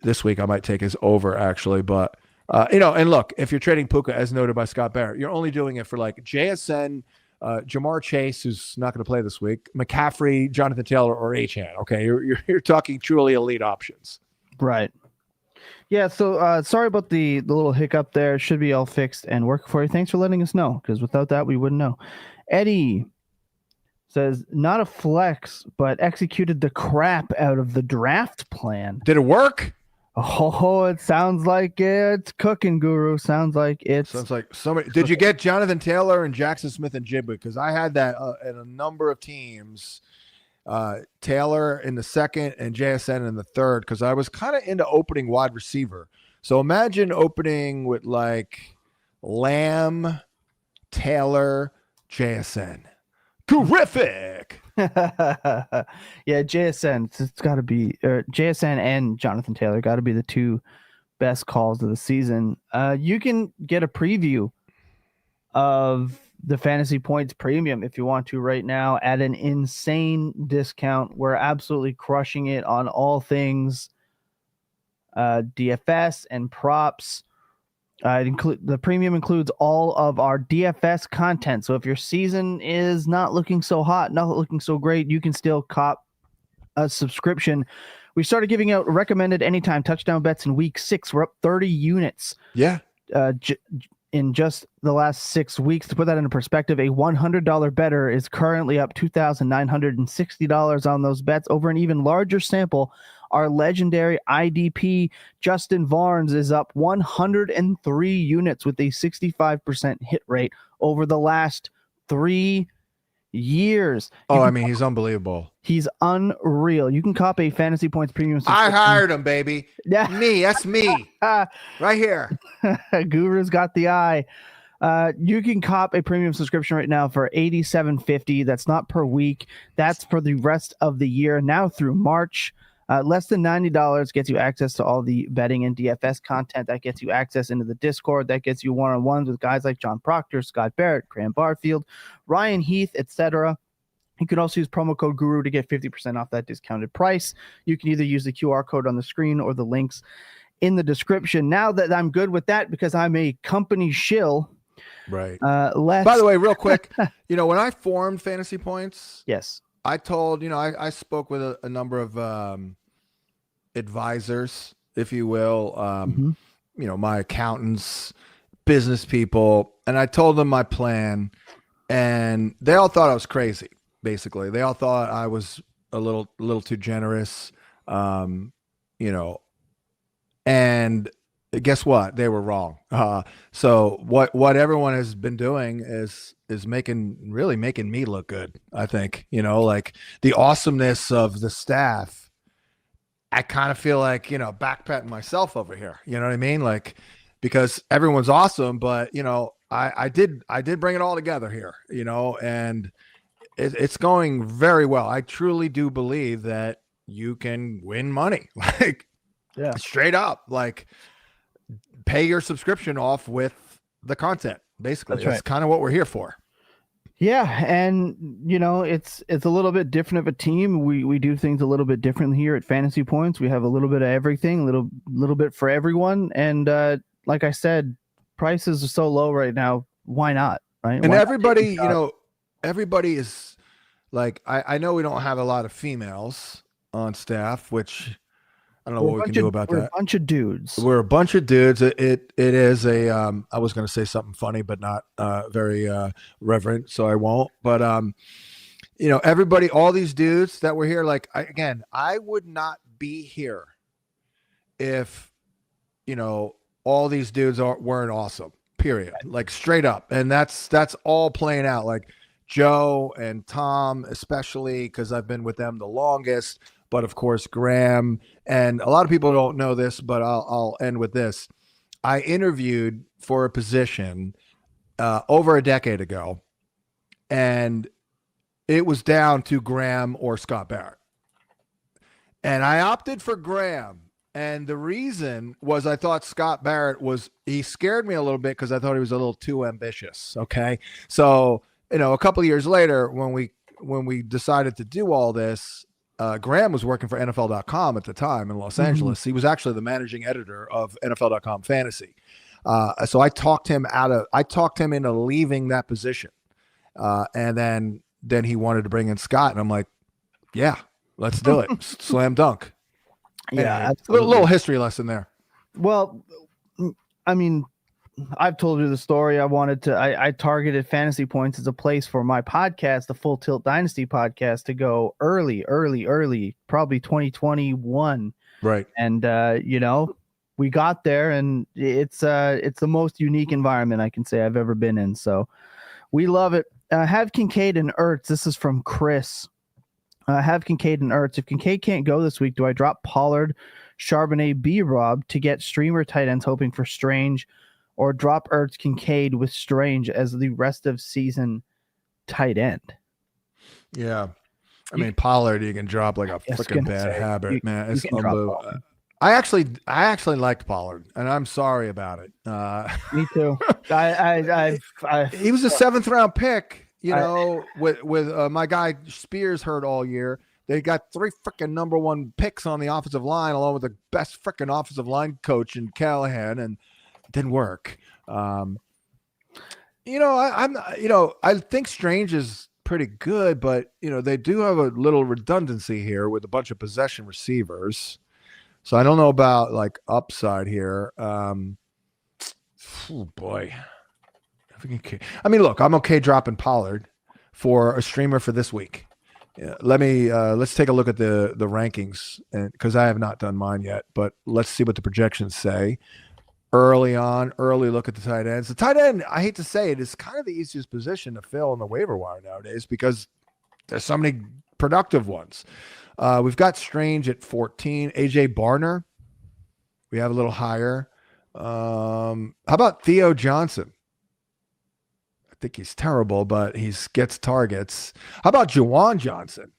this week I might take his over actually. But, and look, if you're trading Puka, as noted by Scott Barrett, you're only doing it for like JSN, Jamar Chase, who's not going to play this week, McCaffrey, Jonathan Taylor, or Achane. Okay, you're talking truly elite options. Right. Yeah. So sorry about the little hiccup there. It should be all fixed and working for you. Thanks for letting us know, because without that we wouldn't know. Eddie says not a flex, but executed the crap out of the draft plan. Did it work? Oh, it sounds like it's cooking, Guru. Sounds like somebody. Did you get Jonathan Taylor and Jackson Smith and Jigba? Because I had that at a number of teams. Taylor in the second and JSN in the third, because I was kind of into opening wide receiver. So imagine opening with like Lamb, Taylor, JSN. Terrific. Yeah, JSN. It's got to be JSN and Jonathan Taylor. Got to be the two best calls of the season. You can get a preview of the Fantasy Points Premium if you want to right now at an insane discount. We're absolutely crushing it on all things DFS and props. The premium includes all of our DFS content. So if your season is not looking so hot, not looking so great, you can still cop a subscription. We started giving out recommended anytime touchdown bets in week 6. We're up 30 units. Yeah. In just the last 6 weeks. To put that into perspective, a $100 bettor is currently up $2,960 on those bets. Over an even larger sample, our legendary IDP Justin Varnes is up 103 units with a 65% hit rate over the last 3 years. He's unbelievable. He's unreal. You can cop a Fantasy Points Premium I hired him, baby. Yeah. That's me. Right here. Guru's got the eye. You can cop a premium subscription right now for $87.50. That's not per week. That's for the rest of the year, now through March. Less than $90 gets you access to all the betting and DFS content. That gets you access into the Discord. That gets you one-on-ones with guys like John Proctor, Scott Barrett, Graham Barfield, Ryan Heath, etc. You can also use promo code GURU to get 50% off that discounted price. You can either use the QR code on the screen or the links in the description. Now that I'm good with that, because I'm a company shill. Right. By the way, real quick, when I formed Fantasy Points, yes, I told, I spoke with a number of advisors, if you will, my accountants, business people, and I told them my plan, and they all thought I was crazy. Basically, they all thought I was a little too generous, and guess what? They were wrong. So what everyone has been doing is making me look good. I think, like the awesomeness of the staff. I kind of feel like, backpatting myself over here. You know what I mean? Like, because everyone's awesome, but I did bring it all together here, and it's going very well. I truly do believe that you can win money, like straight up, like pay your subscription off with the content. Basically, that's kind of what we're here for. Yeah, and it's a little bit different of a team. We do things a little bit differently here at Fantasy Points. We have a little bit of everything, little bit for everyone. And like I said, prices are so low right now. Why not? Right? And everybody, everybody is like, I know we don't have a lot of females on staff, which I don't know what we can do about that. We're a bunch of dudes. We're a bunch of dudes. It is a I was going to say something funny, but not very reverent, so I won't. But everybody, all these dudes that were here, like I would not be here if all these dudes weren't awesome. Period. Like straight up, and that's all playing out. Like Joe and Tom, especially because I've been with them the longest. But of course, Graham, and a lot of people don't know this, but I'll end with this. I interviewed for a position over a decade ago, and it was down to Graham or Scott Barrett. And I opted for Graham. And the reason was I thought Scott Barrett he scared me a little bit because I thought he was a little too ambitious. Okay. So, a couple of years later, when we decided to do all this, Graham was working for NFL.com at the time in Los Angeles. He was actually the managing editor of NFL.com Fantasy. So I talked him into leaving that position. And then he wanted to bring in Scott, and I'm like, yeah, let's do it. Slam dunk. Yeah. Anyway, little history lesson there. Well, I mean, I've told you the story. I targeted Fantasy Points as a place for my podcast, the Full Tilt Dynasty podcast, to go early, probably 2021. Right. And, we got there, and it's the most unique environment I can say I've ever been in. So we love it. Have Kincaid and Ertz. This is from Chris. Have Kincaid and Ertz. If Kincaid can't go this week, do I drop Pollard, Charbonnet, B-Rob to get streamer tight ends hoping for Strange, or drop Ertz, Kincaid with Strange as the rest of season tight end? Yeah. I mean, Pollard, you can drop like a freaking bad habit, man. It's unbelievable. I actually liked Pollard, and I'm sorry about it. Me too. He was a 7th round pick, with my guy Spears hurt all year. They got 3 freaking number 1 picks on the offensive line, along with the best freaking offensive line coach in Callahan, and it didn't work. I think Strange is pretty good, but they do have a little redundancy here with a bunch of possession receivers. So I don't know about like upside here. Oh boy. I mean, look, I'm okay dropping Pollard for a streamer for this week. Yeah, let's take a look at the rankings, and because I have not done mine yet, but let's see what the projections say. Early look at the tight ends. The tight end, I hate to say it, is kind of the easiest position to fill in the waiver wire nowadays because there's so many productive ones. We've got Strange at 14. AJ Barner, we have a little higher. How about Theo Johnson? I think he's terrible, but he gets targets. How about Juwan Johnson?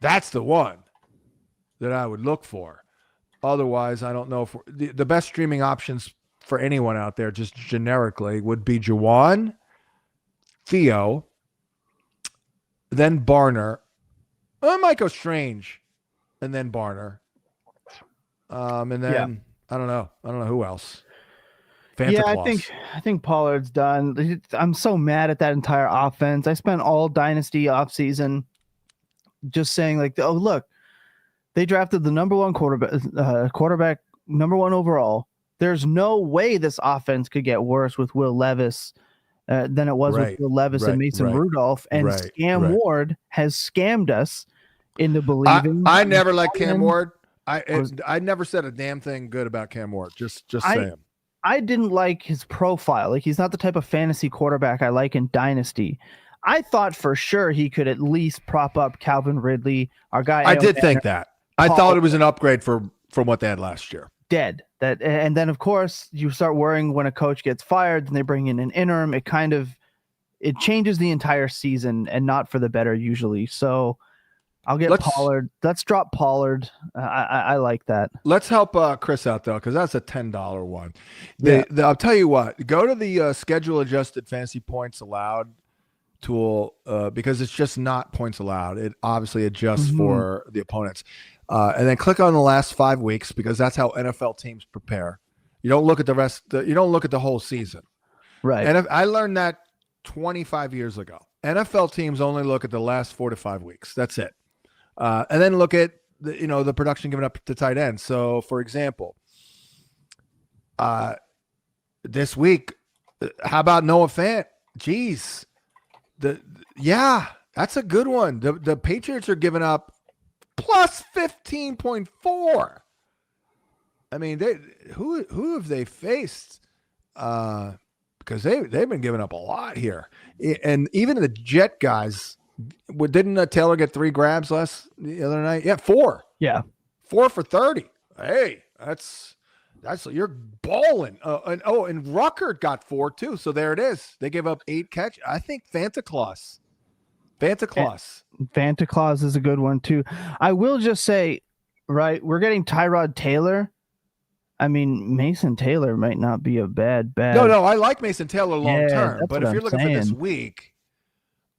That's the one that I would look for. Otherwise, I don't know if the best streaming options for anyone out there, just generically, would be Juwan, Theo, then Barner. I might go Strange, and then Barner, and then I don't know who else. I think Pollard's done. I'm so mad at that entire offense. I spent all Dynasty offseason just saying like, oh look, they drafted the number 1 quarterback, number 1 overall. There's no way this offense could get worse with Will Levis than it was with Will Levis and Mason Rudolph. And Scam Ward has scammed us into believing. I never liked Cam Ward. I never said a damn thing good about Cam Ward. Just saying. I didn't like his profile. Like, he's not the type of fantasy quarterback I like in Dynasty. I thought for sure he could at least prop up Calvin Ridley, our guy. I did think that. I thought it was an upgrade from what they had last year. And then of course you start worrying when a coach gets fired, then they bring in an interim. It kind of it changes the entire season and not for the better usually. So I'll get Pollard. Let's drop Pollard. I like that. Let's help Chris out though, because that's a $10 one. I'll tell you what. Go to the schedule adjusted fantasy points allowed tool because it's just not points allowed. It obviously adjusts for the opponents, and then click on the last 5 weeks because that's how NFL teams prepare. You don't look at the rest. You don't look at the whole season, right? And I learned that 25 years ago. NFL teams only look at the last 4 to 5 weeks. That's it. And then look at the production given up to tight ends. So, for example, this week, how about Noah Fant? Jeez, that's a good one. The Patriots are giving up plus 15.4. I mean, who have they faced? Because they've been giving up a lot here, and even the Jet guys. Didn't Taylor get 3 grabs the other night? Yeah, 4. Yeah, 4 for 30. Hey, that's you're balling. And Rucker got 4 too. So there it is. They gave up 8 catch. I think Fanta Claus is a good one too. I will just say, right, we're getting Tyrod Taylor. I mean, Mason Taylor might not be a bad. No, I like Mason Taylor long term, but if you're looking for this week,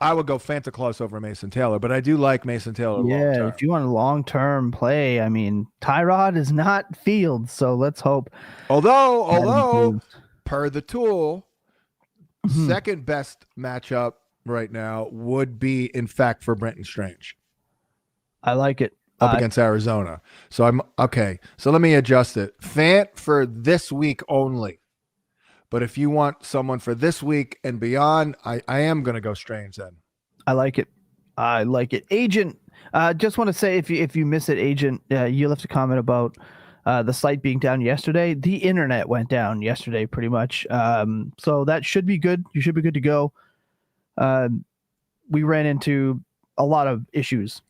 I would go Fanta Claus over Mason Taylor, but I do like Mason Taylor. Yeah, if you want a long-term play, I mean, Tyrod is not Fields, so let's hope. Although per the tool, second best matchup right now would be, in fact, for Brenton Strange. I like it. Up against Arizona. So I'm okay. So let me adjust it. Fant for this week only. But if you want someone for this week and beyond, I am going to go Strange then. I like it. Agent, just want to say if you miss it, Agent, you left a comment about the site being down yesterday. The internet went down yesterday pretty much. So that should be good. You should be good to go. We ran into a lot of issues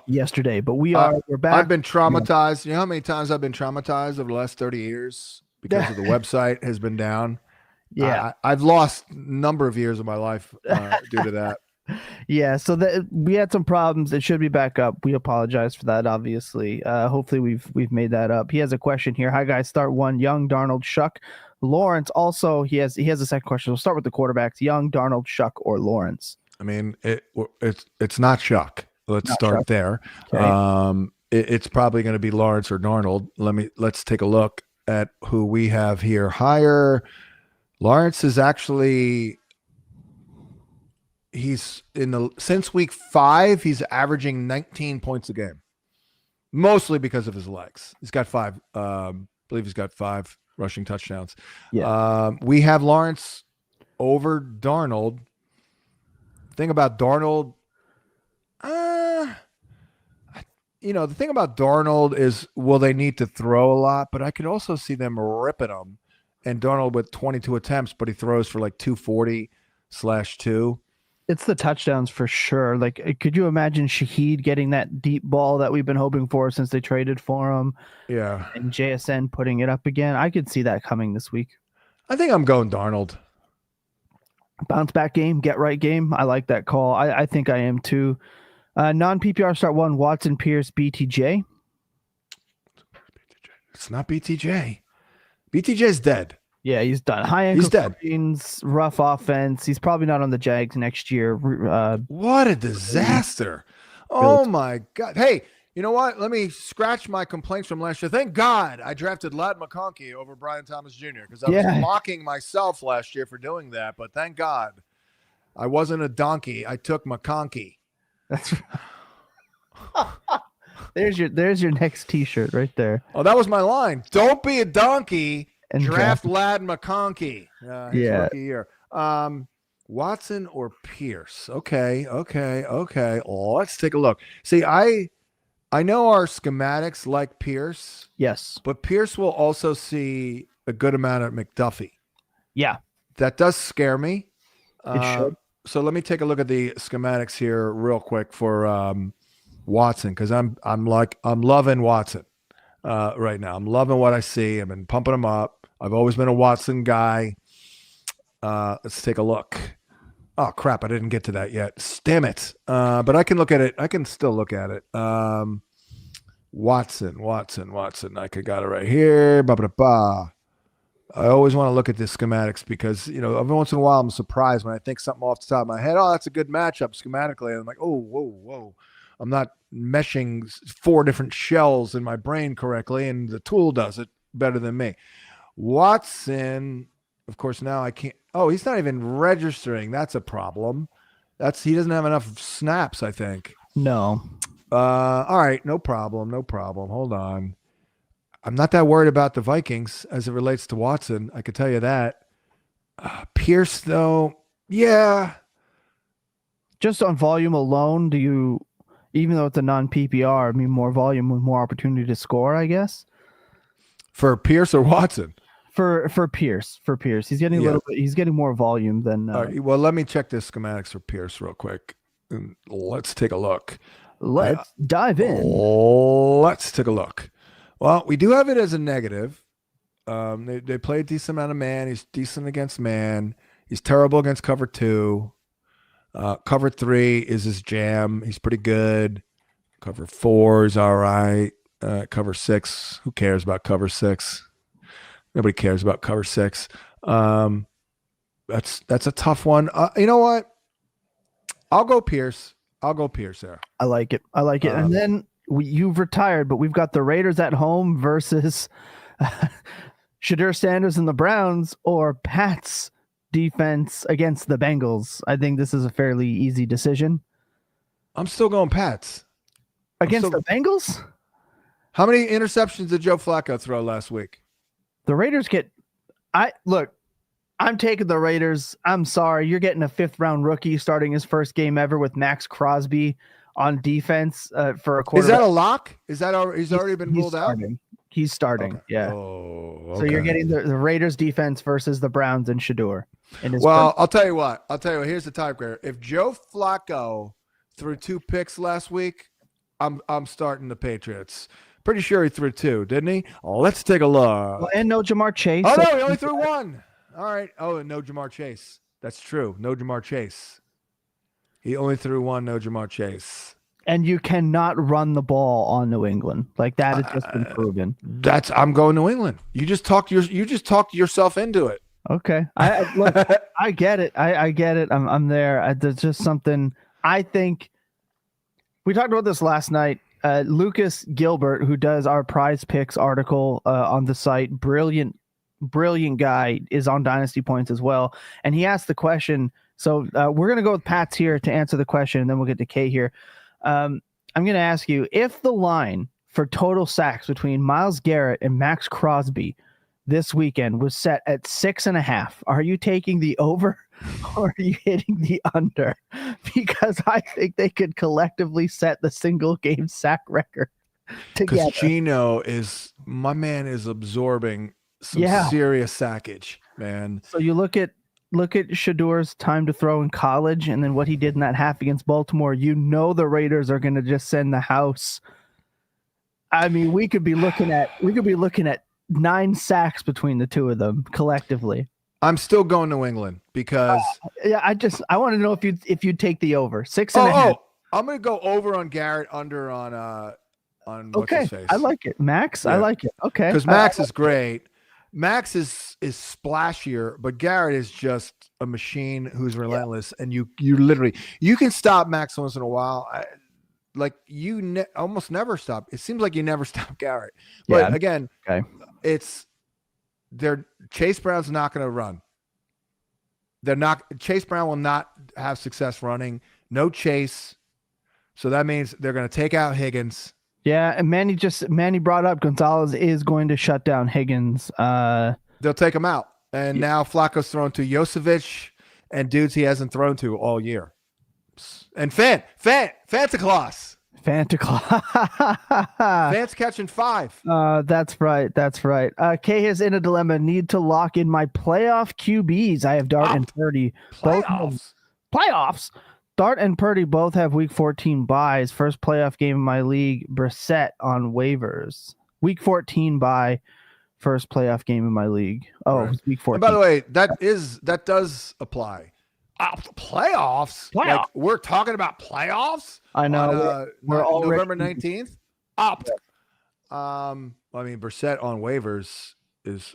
yesterday, but we're back. I've been traumatized. You know how many times I've been traumatized over the last 30 years? Because of the website has been down. Yeah. I've lost a number of years of my life due to that. Yeah. So we had some problems. It should be back up. We apologize for that. Obviously, hopefully we've made that up. He has a question here. Hi guys. Start one. Young, Darnold, Shuck, Lawrence. Also, he has a second question. We'll start with the quarterbacks. Young, Darnold, Shuck, or Lawrence. I mean, it's not Shuck. Let's start Shuck. There. Okay. It's probably going to be Lawrence or Darnold. Let's take a look at who we have here higher. Lawrence is actually since week 5 he's averaging 19 points a game, mostly because of his legs. He's got 5 I believe he's got 5 rushing touchdowns. We have Lawrence over Darnold. Thing about Darnold, the thing about Darnold is, will they need to throw a lot? But I could also see them ripping him. And Darnold with 22 attempts, but he throws for like 240/2. It's the touchdowns for sure. Like, could you imagine Shaheed getting that deep ball that we've been hoping for since they traded for him? Yeah. And JSN putting it up again. I could see that coming this week. I think I'm going Darnold. Bounce back game, get right game. I like that call. I think I am too. Non-PPR start one, Watson, Pierce, BTJ. It's not BTJ. BTJ's dead. Yeah, he's done. High ankle sprains, rough offense. He's probably not on the Jags next year. What a disaster. Oh, my God. Hey, you know what? Let me scratch my complaints from last year. Thank God I drafted Ladd McConkey over Brian Thomas Jr. because I was mocking myself last year for doing that. But thank God I wasn't a donkey. I took McConkey. That's there's your next T-shirt right there. Oh, that was my line. Don't be a donkey and draft Ladd McConkey. His rookie year. Watson or Pierce? Okay. Let's take a look. See, I know our schematics like Pierce. Yes, but Pierce will also see a good amount of McDuffie. Yeah, that does scare me. It should. So let me take a look at the schematics here real quick for Watson, because I'm loving Watson right now. I'm loving what I see. I've been pumping him up. I've always been a Watson guy. Let's take a look. Oh crap! I didn't get to that yet. Damn it! But I can look at it. I can still look at it. Watson. I got it right here. Ba ba ba. I always want to look at the schematics because every once in a while I'm surprised when I think something off the top of my head. Oh, that's a good matchup schematically. And I'm like, oh, whoa. I'm not meshing 4 different shells in my brain correctly, and the tool does it better than me. Watson, of course, now I can't. Oh, he's not even registering. That's a problem. He doesn't have enough snaps, I think. No. All right, no problem. Hold on. I'm not that worried about the Vikings as it relates to Watson. I could tell you that. Pierce, though, yeah. Just on volume alone, even though it's a non-PPR, more volume with more opportunity to score, I guess? For Pierce or Watson? For Pierce. He's getting he's getting more volume than. All right, well, let me check the schematics for Pierce real quick. And let's take a look. Let's dive in. Let's take a look. Well, we do have it as a negative. They play a decent amount of man. He's decent against man. He's terrible against cover 2. Cover 3 is his jam. He's pretty good. Cover 4 is all right. Cover 6, who cares about cover 6? Nobody cares about cover 6. That's a tough one. You know what? I'll go Pierce there. I like it. And then you've retired, but we've got the Raiders at home versus Shadur Sanders and the Browns, or Pat's defense against the Bengals. I think this is a fairly easy decision. I'm still going Pats. Against the Bengals? How many interceptions did Joe Flacco throw last week? The Raiders I'm taking the Raiders. I'm sorry. You're getting a 5th-round rookie starting his first game ever with Max Crosby on defense for a quarter. Is that a lock? He's already been ruled out? He's starting. Okay. Yeah. Oh, okay. So you're getting the Raiders defense versus the Browns and Shadur. I'll tell you what. Here's the tiebreaker. If Joe Flacco threw 2 picks last week, I'm starting the Patriots. Pretty sure he threw 2, didn't he? Let's take a look. Well, and no Jamar Chase. Oh, no, he only threw 1. All right. Oh, and no Jamar Chase. That's true. No Jamar Chase. He only threw 1, no Jamar Chase. And you cannot run the ball on New England. Like that has just been proven. I'm going New England. You just talked yourself into it. Okay. I get it. I get it. I'm there. There's just something. I think we talked about this last night. Lucas Gilbert, who does our prize picks article on the site, brilliant guy, is on Dynasty Points as well. And he asked the question. So we're going to go with Pat's here to answer the question, and then we'll get to Kay here. I'm going to ask you, if the line for total sacks between Myles Garrett and Max Crosby this weekend was set at 6.5, are you taking the over or are you hitting the under? Because I think they could collectively set the single game sack record together. Because Gino is absorbing some serious sackage, man. So you look at Shadur's time to throw in college and then what he did in that half against Baltimore. The Raiders are going to just send the house. I mean, we could be looking at 9 sacks between the two of them collectively. I'm still going New England because I want to know if you'd take the over 6.5. I'm going to go over on Garrett, under on what's his face. I like it, Max. Yeah. I like it. Okay, because Max is great. Max is splashier, but Garrett is just a machine who's relentless, and you literally can stop Max once in a while. Almost never stop. It seems like you never stop Garrett. But again, Chase Brown's not going to run. Chase Brown will not have success running. No Chase. So that means they're going to take out Higgins. Yeah, and Manny brought up Gonzalez is going to shut down Higgins. They'll take him out. And now Flacco's thrown to Josevich and dudes he hasn't thrown to all year. And Fanta Claus. Vance catching 5. That's right. Kay is in a dilemma. Need to lock in my playoff QBs. I have Dart and Purdy. Playoffs. Dart and Purdy both have week 14 buys. First playoff game in my league. Brissett on waivers. Week 14 bye. First playoff game in my league. Oh, right. Week 14. And by the way, that does apply Playoffs? Like we're talking about playoffs? I know. We're November 19th. Opt. I mean, Brissett on waivers is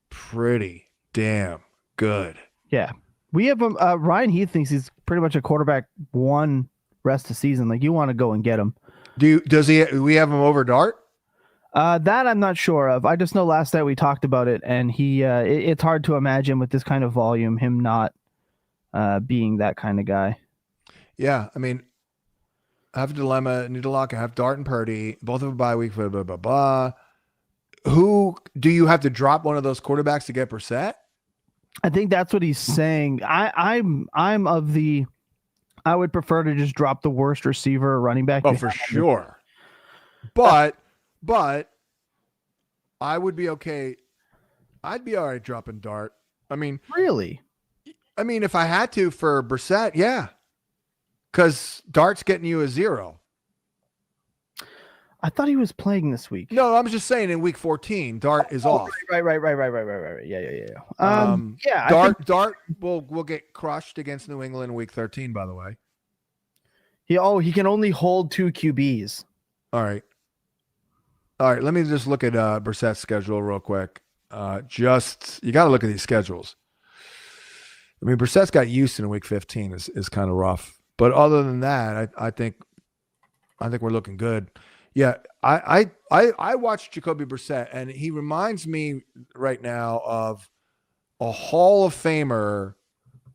pretty damn good. Yeah. We have Ryan Heath thinks he's pretty much a quarterback one rest of season. Like you want to go and get him. Do we have him over Dart? That I'm not sure of. I just know last night we talked about it, and it's hard to imagine with this kind of volume him not being that kind of guy. Yeah, I mean, I have a dilemma. Need to lock. I have Dart and Purdy, both of a bye week. Blah blah blah blah. Who do you have to drop one of those quarterbacks to get Brissett? I think that's what he's saying. I'm of the. I would prefer to just drop the worst receiver or running back. Oh, for sure. But I would be okay. I'd be all right dropping Dart. I mean, really? I mean, if I had to for Brissett, yeah. Because Dart's getting you a 0. I thought he was playing this week. No, I'm just saying in week 14, Dart is off. Right. Yeah. Dart will get crushed against New England in week 13, by the way. He can only hold 2 QBs. All right. Let me just look at Brissett's schedule real quick. You got to look at these schedules. I mean, Brissett's got Houston in week 15 is kind of rough. But other than that, I think we're looking good. Yeah, I watched Jacoby Brissett, and he reminds me right now of a Hall of Famer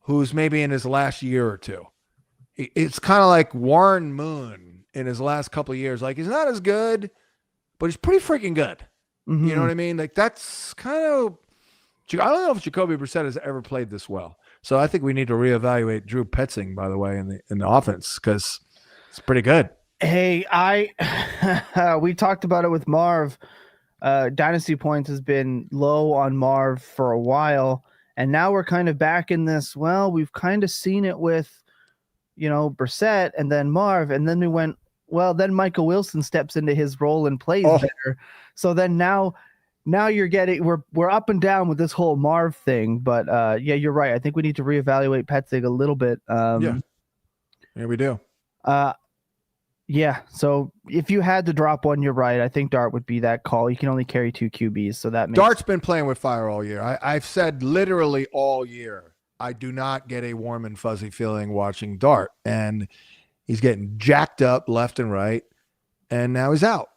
who's maybe in his last year or two. It's kind of like Warren Moon in his last couple of years. Like, he's not as good, but he's pretty freaking good. Mm-hmm. You know what I mean? Like, that's kind of – I don't know if Jacoby Brissett has ever played this well. So I think we need to reevaluate Drew Petzing, by the way, in the offense, because it's pretty good. Hey, we talked about it with Marv. Dynasty points has been low on Marv for a while, and now we're kind of back in this. Well, we've kind of seen it with, Brissett and then Marv, and then we went. Well, then Michael Wilson steps into his role and plays better. So then now you're getting we're up and down with this whole Marv thing. But yeah, you're right. I think we need to reevaluate Petzing a little bit. Yeah, we do. Yeah, so if you had to drop one, you're right. I think Dart would be that call. You can only carry 2 QBs, so that makes Dart's been playing with fire all year. I've said literally all year, I do not get a warm and fuzzy feeling watching Dart, and he's getting jacked up left and right, and now he's out.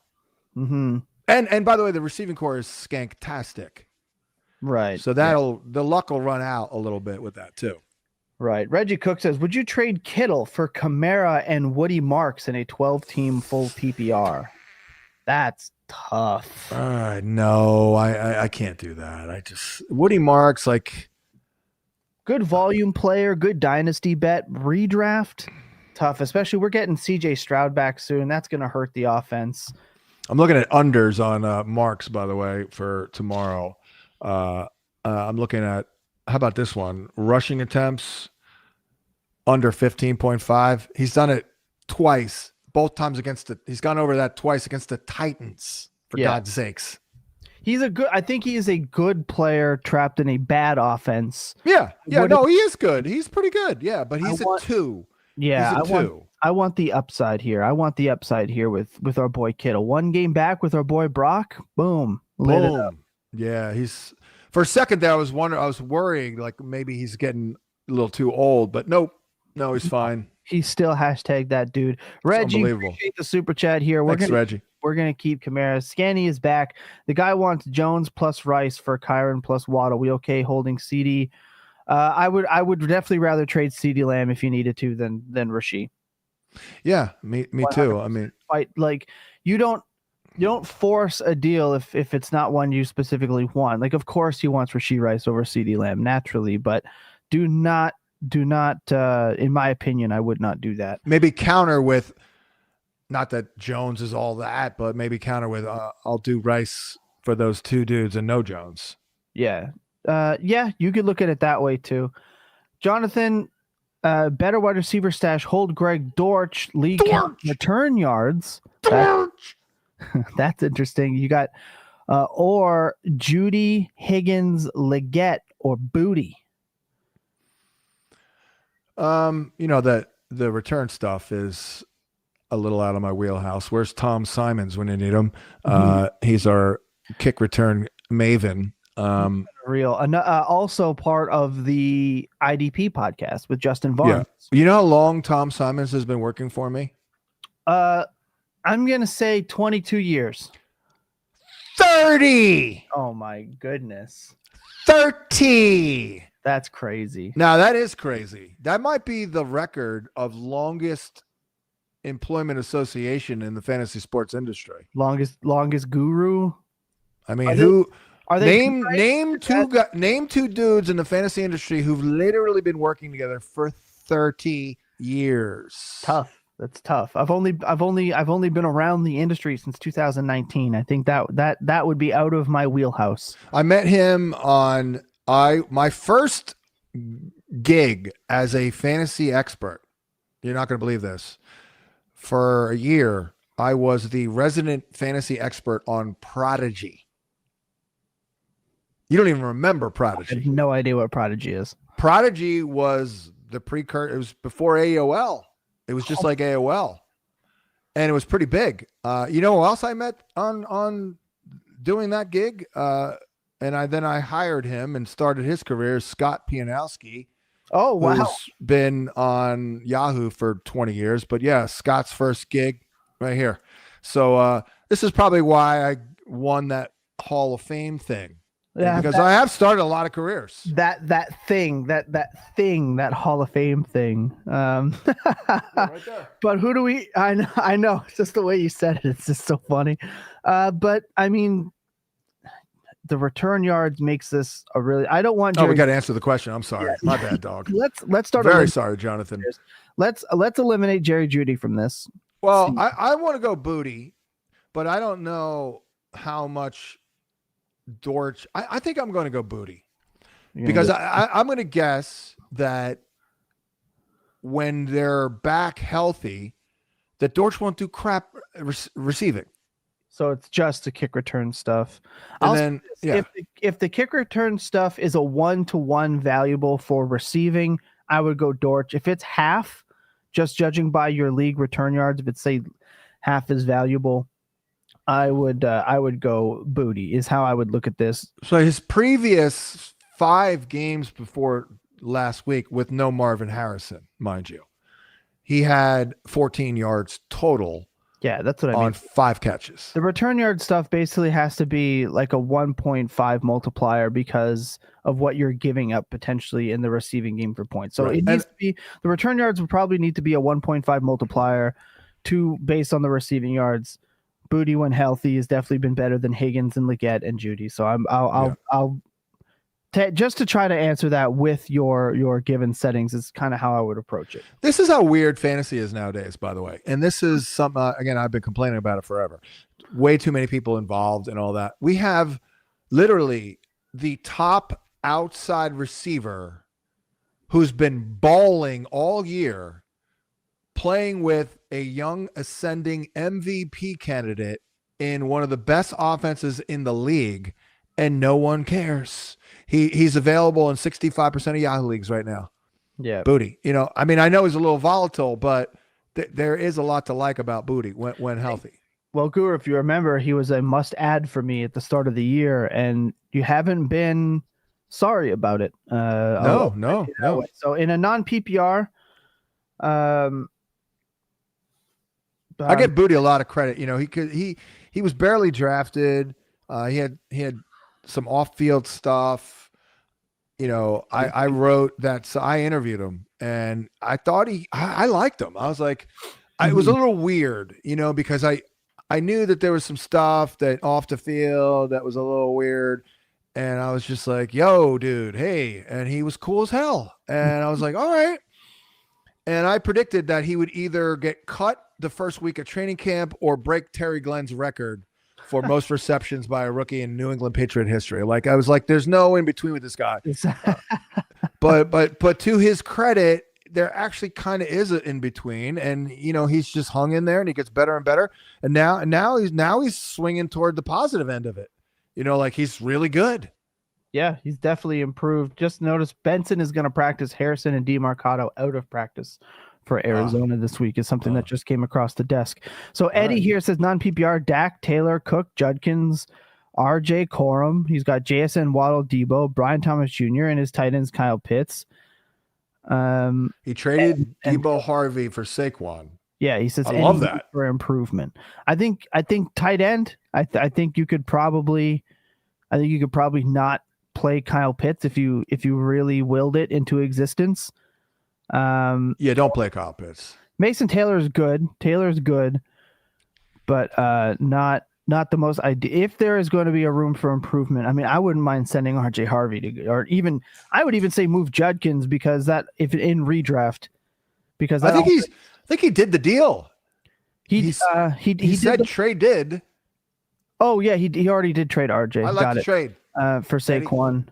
Mm-hmm. And by the way, the receiving core is skanktastic. Right. So the luck will run out a little bit with that too. Right. Reggie Cook says, would you trade Kittle for Kamara and Woody Marks in a 12-team full PPR? That's tough. No, I can't do that. Woody Marks, like, good volume player, good dynasty bet, redraft, tough. Especially we're getting CJ Stroud back soon. That's going to hurt the offense. I'm looking at unders on Marks, by the way, for tomorrow. I'm looking at, how about this one? Rushing attempts under 15.5. He's done it twice, both times he's gone over that twice against the Titans, for God's sakes. I think he is a good player trapped in a bad offense. Yeah. He is good. He's pretty good. Yeah, but he's a 2. Yeah, I want the upside here. I want the upside here with our boy Kittle. 1 game back with our boy Brock. Boom. Lit it up. Yeah, for a second there, I was worrying like maybe he's getting a little too old, but nope. No, he's fine. He's still hashtag that dude. Reggie, appreciate the super chat here. Thanks, Reggie. We're gonna keep Kamara. Scanny is back. The guy wants Jones plus Rice for Kyron plus Waddle. We okay holding CD? I would definitely rather trade CeeDee Lamb if you needed to than Rashee. Yeah, me too. I mean, like you don't force a deal if it's not one you specifically want. Like, of course he wants Rashee Rice over CeeDee Lamb naturally, but do not in my opinion, I would not do that. Maybe counter with, not that Jones is all that, but maybe counter with I'll do Rice for those 2 dudes and no Jones. Yeah. You could look at it that way too. Jonathan, better wide receiver stash, hold Greg Dortch, league count return yards. That's interesting. You got or Judy, Higgins, Leggett, or Booty. That the return stuff is a little out of my wheelhouse. Where's Tom Simons when you need him? He's our kick return maven. Also part of the IDP podcast with Justin Vaughn. Yeah. You know how long Tom Simons has been working for me? I'm gonna say 22 years. 30. Oh my goodness. 30. That's crazy. Now that is crazy. That might be the record of longest employment association in the fantasy sports industry. Longest guru. I mean, name two dudes in the fantasy industry who've literally been working together for 30 years. Tough. That's tough. I've only been around the industry since 2019. I think that would be out of my wheelhouse. I met him on my first gig as a fantasy expert. You're not going to believe this. For a year, I was the resident fantasy expert on Prodigy. You don't even remember Prodigy. I have no idea what Prodigy is. Prodigy was the precursor. It was before AOL. It was just like AOL, and it was pretty big. You know who else I met on doing that gig? And I hired him and started his career, Scott Pianowski. Oh, wow. Who's been on Yahoo for 20 years. But yeah, Scott's first gig right here. So this is probably why I won that Hall of Fame thing. Yeah, because I have started a lot of careers. That Hall of Fame thing. Right there. But who do we? I know. It's just the way you said it. It's just so funny. But I mean, the return yards makes this a really. I don't want. We got to answer the question. I'm sorry. Yeah. My bad, dog. Let's start. Very sorry, Jonathan. Let's eliminate Jerry Jeudy from this. Well, I want to go Booty, but I don't know how much. Dortch, I think I'm going to go Booty because I'm going to guess that when they're back healthy, that Dortch won't do crap receiving. So it's just the kick return stuff. If the kick return stuff is a 1-to-1 valuable for receiving, I would go Dortch. If it's half, just judging by your league return yards, if it's say half is valuable, I would go Booty is how I would look at this. So his previous 5 games before last week with no Marvin Harrison, mind you, he had 14 yards total. Yeah, that's what I mean. On 5 catches. The return yard stuff basically has to be like a 1.5 multiplier because of what you're giving up potentially in the receiving game for points. So It needs to be the return yards would probably need to be a 1.5 multiplier based on the receiving yards. Booty, when healthy, has definitely been better than Higgins and Leggett and Jeudy. So I'll just to try to answer that with your given settings is kind of how I would approach it. This is how weird fantasy is nowadays, by the way. And this is something, again, I've been complaining about it forever. Way too many people involved and all that. We have literally the top outside receiver who's been balling all year, playing with a young ascending MVP candidate in one of the best offenses in the league, and no one cares. He's available in 65% of Yahoo leagues right now. Yeah. Booty. I mean, I know he's a little volatile, but there is a lot to like about Booty when healthy. Well, Guru, if you remember, he was a must-add for me at the start of the year, and you haven't been sorry about it. No. So in a non-PPR, I give Booty a lot of credit. He was barely drafted. He had some off-field stuff. I wrote that. So I interviewed him, and I thought I liked him. I was like, it was a little weird, because I knew that there was some stuff that off the field that was a little weird, and I was just like, "Yo, dude, hey!" And he was cool as hell, and I was like, "All right." And I predicted that he would either get cut the first week of training camp or break Terry Glenn's record for most receptions by a rookie in New England Patriot history. Like, I was like, there's no in between with this guy. But to his credit, there actually kind of is an in between, and he's just hung in there, and he gets better and better. And now he's swinging toward the positive end of it. Like, he's really good. Yeah, he's definitely improved. Just notice Benson is going to practice. Harrison and DeMarcado out of practice for Arizona this week is something that just came across the desk. So Eddie here says non-PPR, Dak, Taylor, Cook, Judkins, RJ Corum. He's got JSN, Waddle, Debo, Brian Thomas Jr., and his tight ends, Kyle Pitts. He traded Debo Harvey for Saquon. Yeah, he says I love that for improvement. I think tight end. I think you could probably not play Kyle Pitts if you really willed it into existence. Don't play Kyle Pitts. Mason Taylor's good. But not the most ideal. If there is going to be a room for improvement, I mean, I wouldn't mind sending RJ Harvey to, or even I would even say move Judkins because that if in redraft, because I think he did the deal. He said trade did. Oh yeah, he already did trade RJ. I like the trade for Saquon.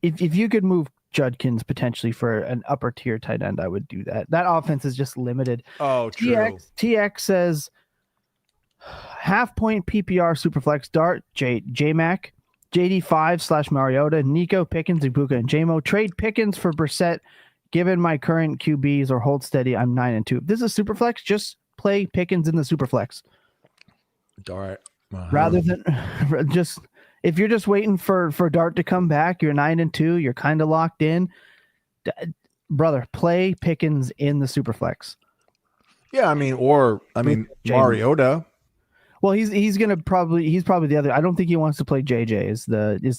If you could move Judkins potentially for an upper tier tight end, I would do that. That offense is just limited. Oh, true. TX says half point PPR Superflex Dart J-Mac JD5 / Mariota Nico Pickens Ibuka and JMO trade Pickens for Brissett. Given my current QBs or hold steady, I'm 9-2. If this is a Superflex, just play Pickens in the Superflex. All right. Rather than just if you're just waiting for Dart to come back, you're 9-2. You're kind of locked in, brother. Play Pickens in the Superflex. Yeah, I mean Mariota. Well, he's probably the other. I don't think he wants to play JJ. Is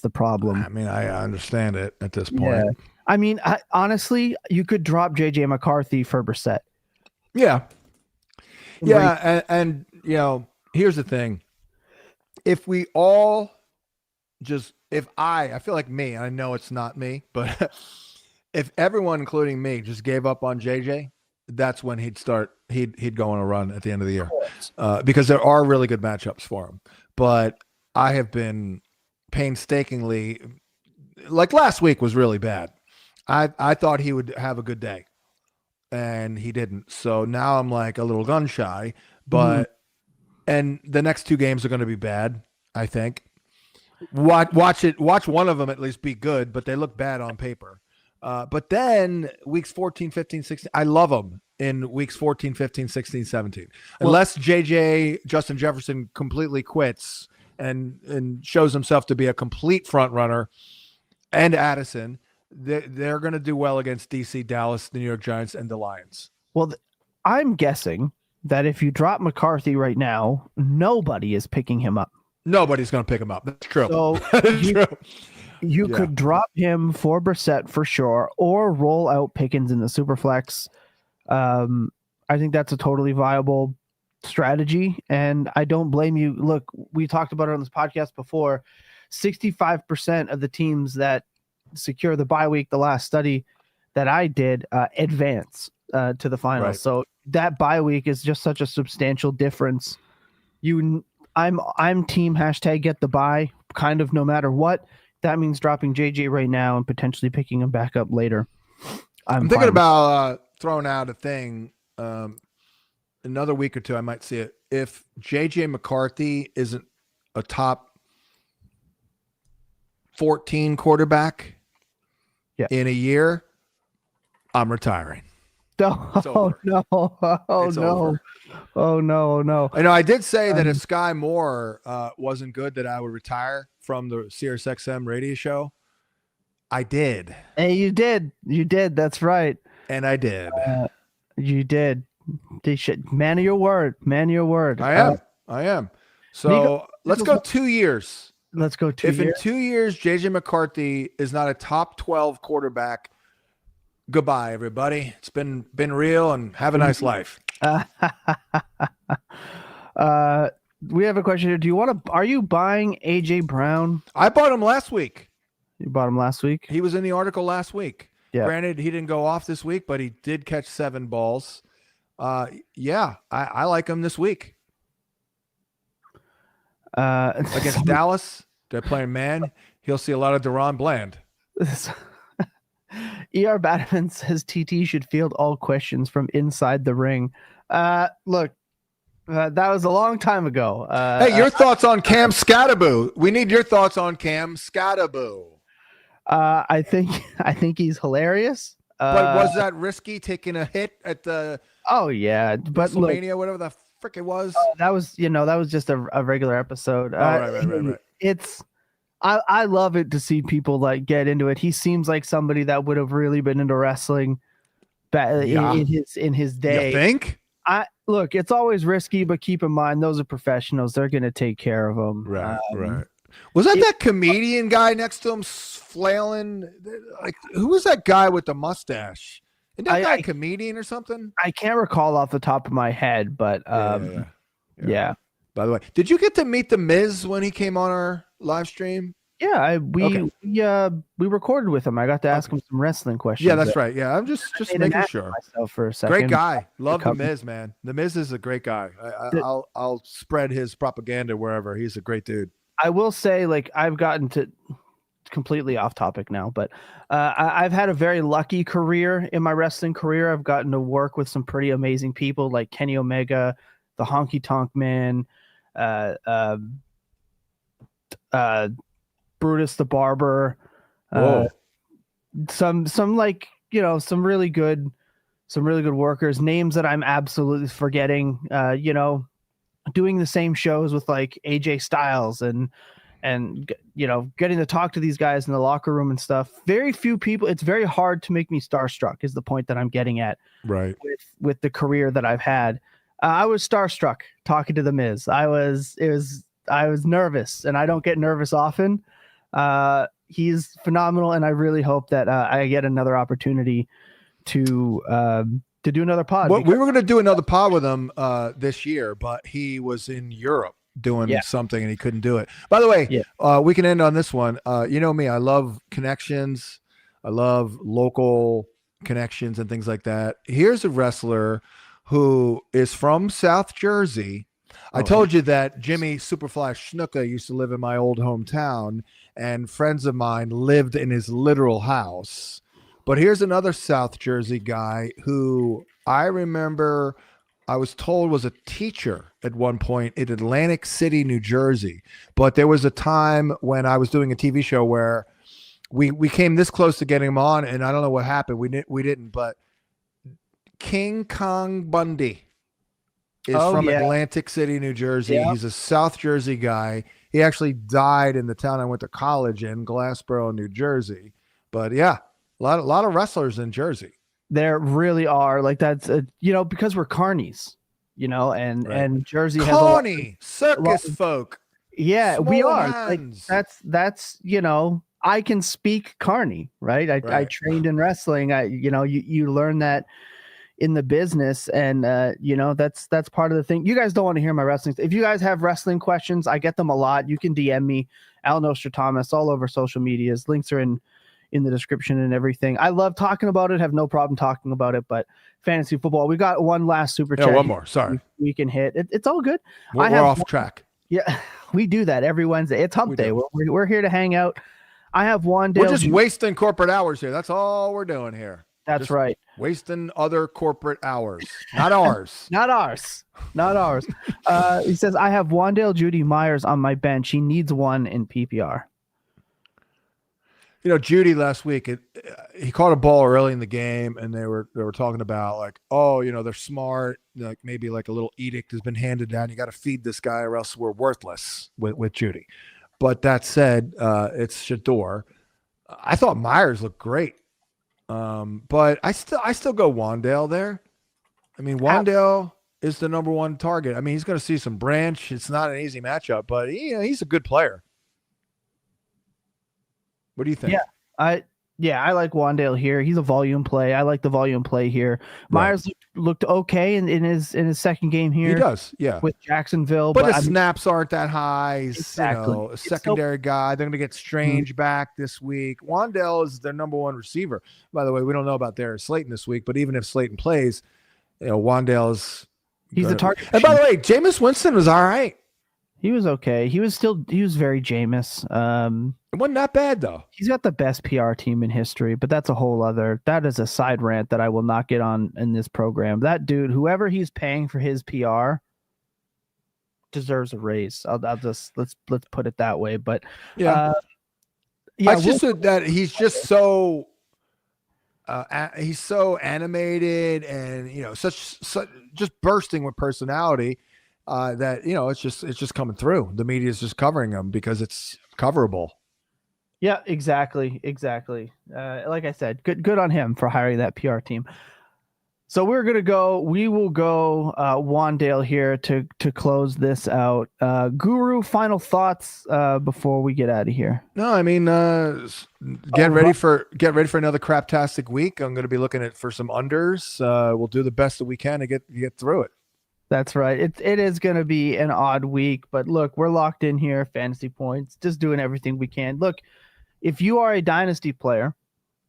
the problem? I mean, I understand it at this point. Yeah. I mean, honestly, you could drop JJ McCarthy for Brissett. Yeah, and here's the thing. If we all I feel like me, I know it's not me, but if everyone, including me, just gave up on JJ, that's when he'd go on a run at the end of the year, because there are really good matchups for him. But I have been painstakingly, like last week was really bad. I thought he would have a good day, and he didn't. So now I'm like a little gun shy, but and the next two games are going to be bad, I think. Watch one of them at least be good, but they look bad on paper. But then weeks 14, 15, 16, I love them in weeks 14, 15, 16, 17. Unless Justin Jefferson completely quits and shows himself to be a complete front runner, and Addison, they're going to do well against DC, Dallas, the New York Giants, and the Lions. Well, I'm guessing that if you drop McCarthy right now, nobody is picking him up. Nobody's going to pick him up. That's true. So you could drop him for Brissett for sure, or roll out Pickens in the Superflex. I think that's a totally viable strategy, and I don't blame you. Look, we talked about it on this podcast before. 65% of the teams that secure the bye week, the last study that I did, advance to the finals. Right. So that bye week is just such a substantial difference. I'm team #get the bye kind of no matter what. That means dropping JJ right now and potentially picking him back up later. I'm thinking about throwing out a thing. Another week or two, I might see it. If JJ McCarthy isn't a top 14 quarterback in a year, I'm retiring. Oh no! Oh no! Oh no! I know. I did say that if Sky Moore wasn't good, that I would retire from the SiriusXM radio show. I did. Hey, you did. That's right. And I did. You did. They should man of your word. I am. So Nico, let's go 2 years. Let's go 2 years. If in 2 years JJ McCarthy is not a top 12 quarterback, goodbye, everybody. It's been real, and have a nice life. We have a question here. Are you buying AJ Brown? I bought him last week. You bought him last week? He was in the article last week. Yeah. Granted, he didn't go off this week, but he did catch 7 balls. I like him this week. Against Dallas, they're playing man. He'll see a lot of Deron Bland. ER Batman says TT should field all questions from inside the ring. Look, That was a long time ago. Hey, your thoughts on Cam Scattaboo? We need your thoughts on Cam Scattaboo. I think he's hilarious. But was that risky taking a hit at the Oh yeah, but WrestleMania, whatever the frick it was? that was just a regular episode. Right. I love it to see people like get into it. He seems like somebody that would have really been into wrestling in his day. You think? Look, it's always risky, but keep in mind those are professionals. They're going to take care of them. Right. Was that comedian guy next to him flailing? Like, who was that guy with the mustache? Isn't that guy a comedian or something? I can't recall off the top of my head, but yeah. By the way, did you get to meet the Miz when he came on our live stream? Yeah, we recorded with him. I got to ask him some wrestling questions. Yeah, that's right. Yeah, I'm just making sure. Myself for a second. Great guy. Love the Miz, man. The Miz is a great guy. I'll spread his propaganda wherever. He's a great dude. I will say, like, I've gotten to completely off topic now, but I've had a very lucky career in my wrestling career. I've gotten to work with some pretty amazing people like Kenny Omega, the Honky Tonk Man, Brutus the Barber, some like, some really good workers, names that I'm absolutely forgetting, doing the same shows with like AJ Styles and getting to talk to these guys in the locker room and stuff. Very few people. It's very hard to make me starstruck is the point that I'm getting at. Right. With the career that I've had. I was starstruck talking to the Miz. I was nervous, and I don't get nervous often. He's phenomenal, and I really hope that I get another opportunity to do another pod. Well, we were going to do another pod with him this year, but he was in Europe doing something and he couldn't do it. By the way, we can end on this one. You know me, I love connections. I love local connections and things like that. Here's a wrestler who is from South Jersey. I told you that Jimmy Superfly Snuka used to live in my old hometown, and friends of mine lived in his literal house. But here's another South Jersey guy who I remember I was told was a teacher at one point in Atlantic City, New Jersey. But there was a time when I was doing a TV show where we came this close to getting him on, and I don't know what happened. We didn't, but King Kong Bundy is from Atlantic City, New Jersey. Yep. He's a South Jersey guy. He actually died in the town I went to college in, Glassboro, New Jersey. But yeah, a lot of wrestlers in Jersey. There really are. Like that's because we're carnies, and Jersey has Carney circus folk. Yeah, Small we are. hands. Like that's I can speak carny, right? I trained in wrestling. You learn that in the business, and that's part of the thing. You guys don't want to hear my wrestling. If you guys have wrestling questions, I get them a lot. You can DM me, Al Nostradamus, all over social medias. Links are in the description and everything. I love talking about it. Have no problem talking about it. But fantasy football, we got one last super chat. One more. Sorry, we can hit. It's all good. We're off track. Yeah, we do that every Wednesday. It's Hump Day. We're here to hang out. I have Wandale. We're just wasting corporate hours here. That's all we're doing here. That's just right. Wasting other corporate hours. Not ours. Not ours. He says, I have Wandale Judy Myers on my bench. He needs one in PPR. Judy last week, he caught a ball early in the game, and they were talking about like, they're smart. Like maybe like a little edict has been handed down. You got to feed this guy, or else we're worthless with Judy. But that said, it's Shador. I thought Myers looked great, but I still go Wandale there. I mean, Wandale is the number one target. I mean, he's going to see some branch. It's not an easy matchup, but he's a good player. What do you think? I like Wandale here. He's a volume play. I like the volume play here. Myers looked okay in his second game here. He does, yeah. With Jacksonville. But his snaps aren't that high. He's exactly. A secondary guy. They're going to get Strange back this week. Wandale is their number one receiver. By the way, we don't know about Darius Slayton this week, but even if Slayton plays, Wandale's he's the target. And by the way, Jameis Winston was all right. He was okay. He was very Jameis. It wasn't that bad though. He's got the best PR team in history, but that is a side rant that I will not get on in this program. That dude, whoever he's paying for his PR, deserves a raise. I'll just let's put it that way. But it's just that he's just so he's so animated and such just bursting with personality that it's just coming through. The media is just covering him because it's coverable. Yeah, exactly. Like I said, good on him for hiring that PR team. So we will go Wandale here to close this out. Guru, final thoughts before we get out of here. No, I mean, get ready for another craptastic week. I'm going to be looking for some unders. We'll do the best that we can to get through it. That's right. It is going to be an odd week, but look, we're locked in here. Fantasy points, just doing everything we can. Look, if you are a Dynasty player,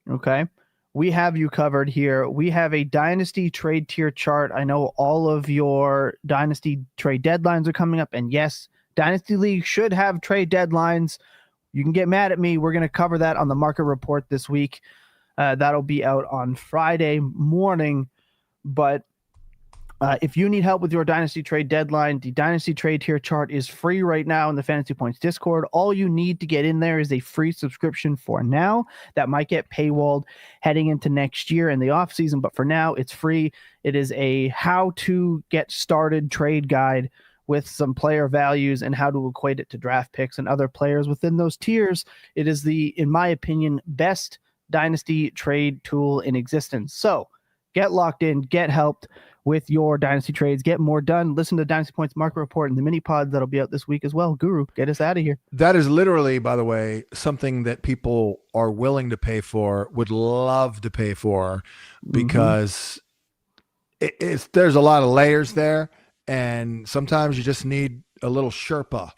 okay, we have you covered here. We have a Dynasty trade tier chart. I know all of your Dynasty trade deadlines are coming up, and yes, Dynasty League should have trade deadlines. You can get mad at me. We're going to cover that on the market report this week. That'll be out on Friday morning, but if you need help with your Dynasty trade deadline, the Dynasty trade tier chart is free right now in the Fantasy Points Discord. All you need to get in there is a free subscription for now. That might get paywalled heading into next year in the off season, but for now it's free. It is a how to get started trade guide with some player values and how to equate it to draft picks and other players within those tiers. It is in my opinion, best Dynasty trade tool in existence. So get locked in, get helped with your Dynasty trades, get more done. Listen to Dynasty Points Market Report and the mini pods that'll be out this week as well. Guru, get us out of here. That is literally, by the way, something that people are willing to pay for, would love to pay for, because there's a lot of layers there, and sometimes you just need a little Sherpa.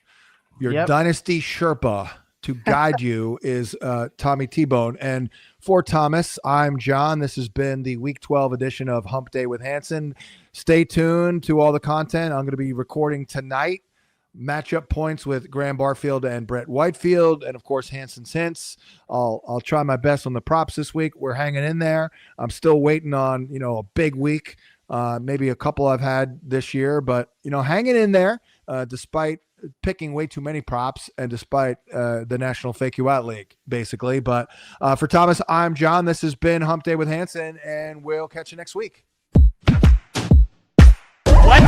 Your Dynasty Sherpa to guide you is Tommy T-Bone. And for Thomas, I'm John. This has been the Week 12 edition of Hump Day with Hansen. Stay tuned to all the content. I'm going to be recording tonight matchup points with Graham Barfield and Brett Whitefield, and of course Hansen's hints. I'll try my best on the props this week. We're hanging in there. I'm still waiting on a big week, maybe a couple I've had this year, but hanging in there despite picking way too many props and despite the National Fake You Out League, basically. But for Thomas, I'm John. This has been Hump Day with Hansen, and we'll catch you next week. What?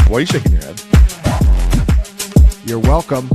Why are you shaking your head? You're welcome.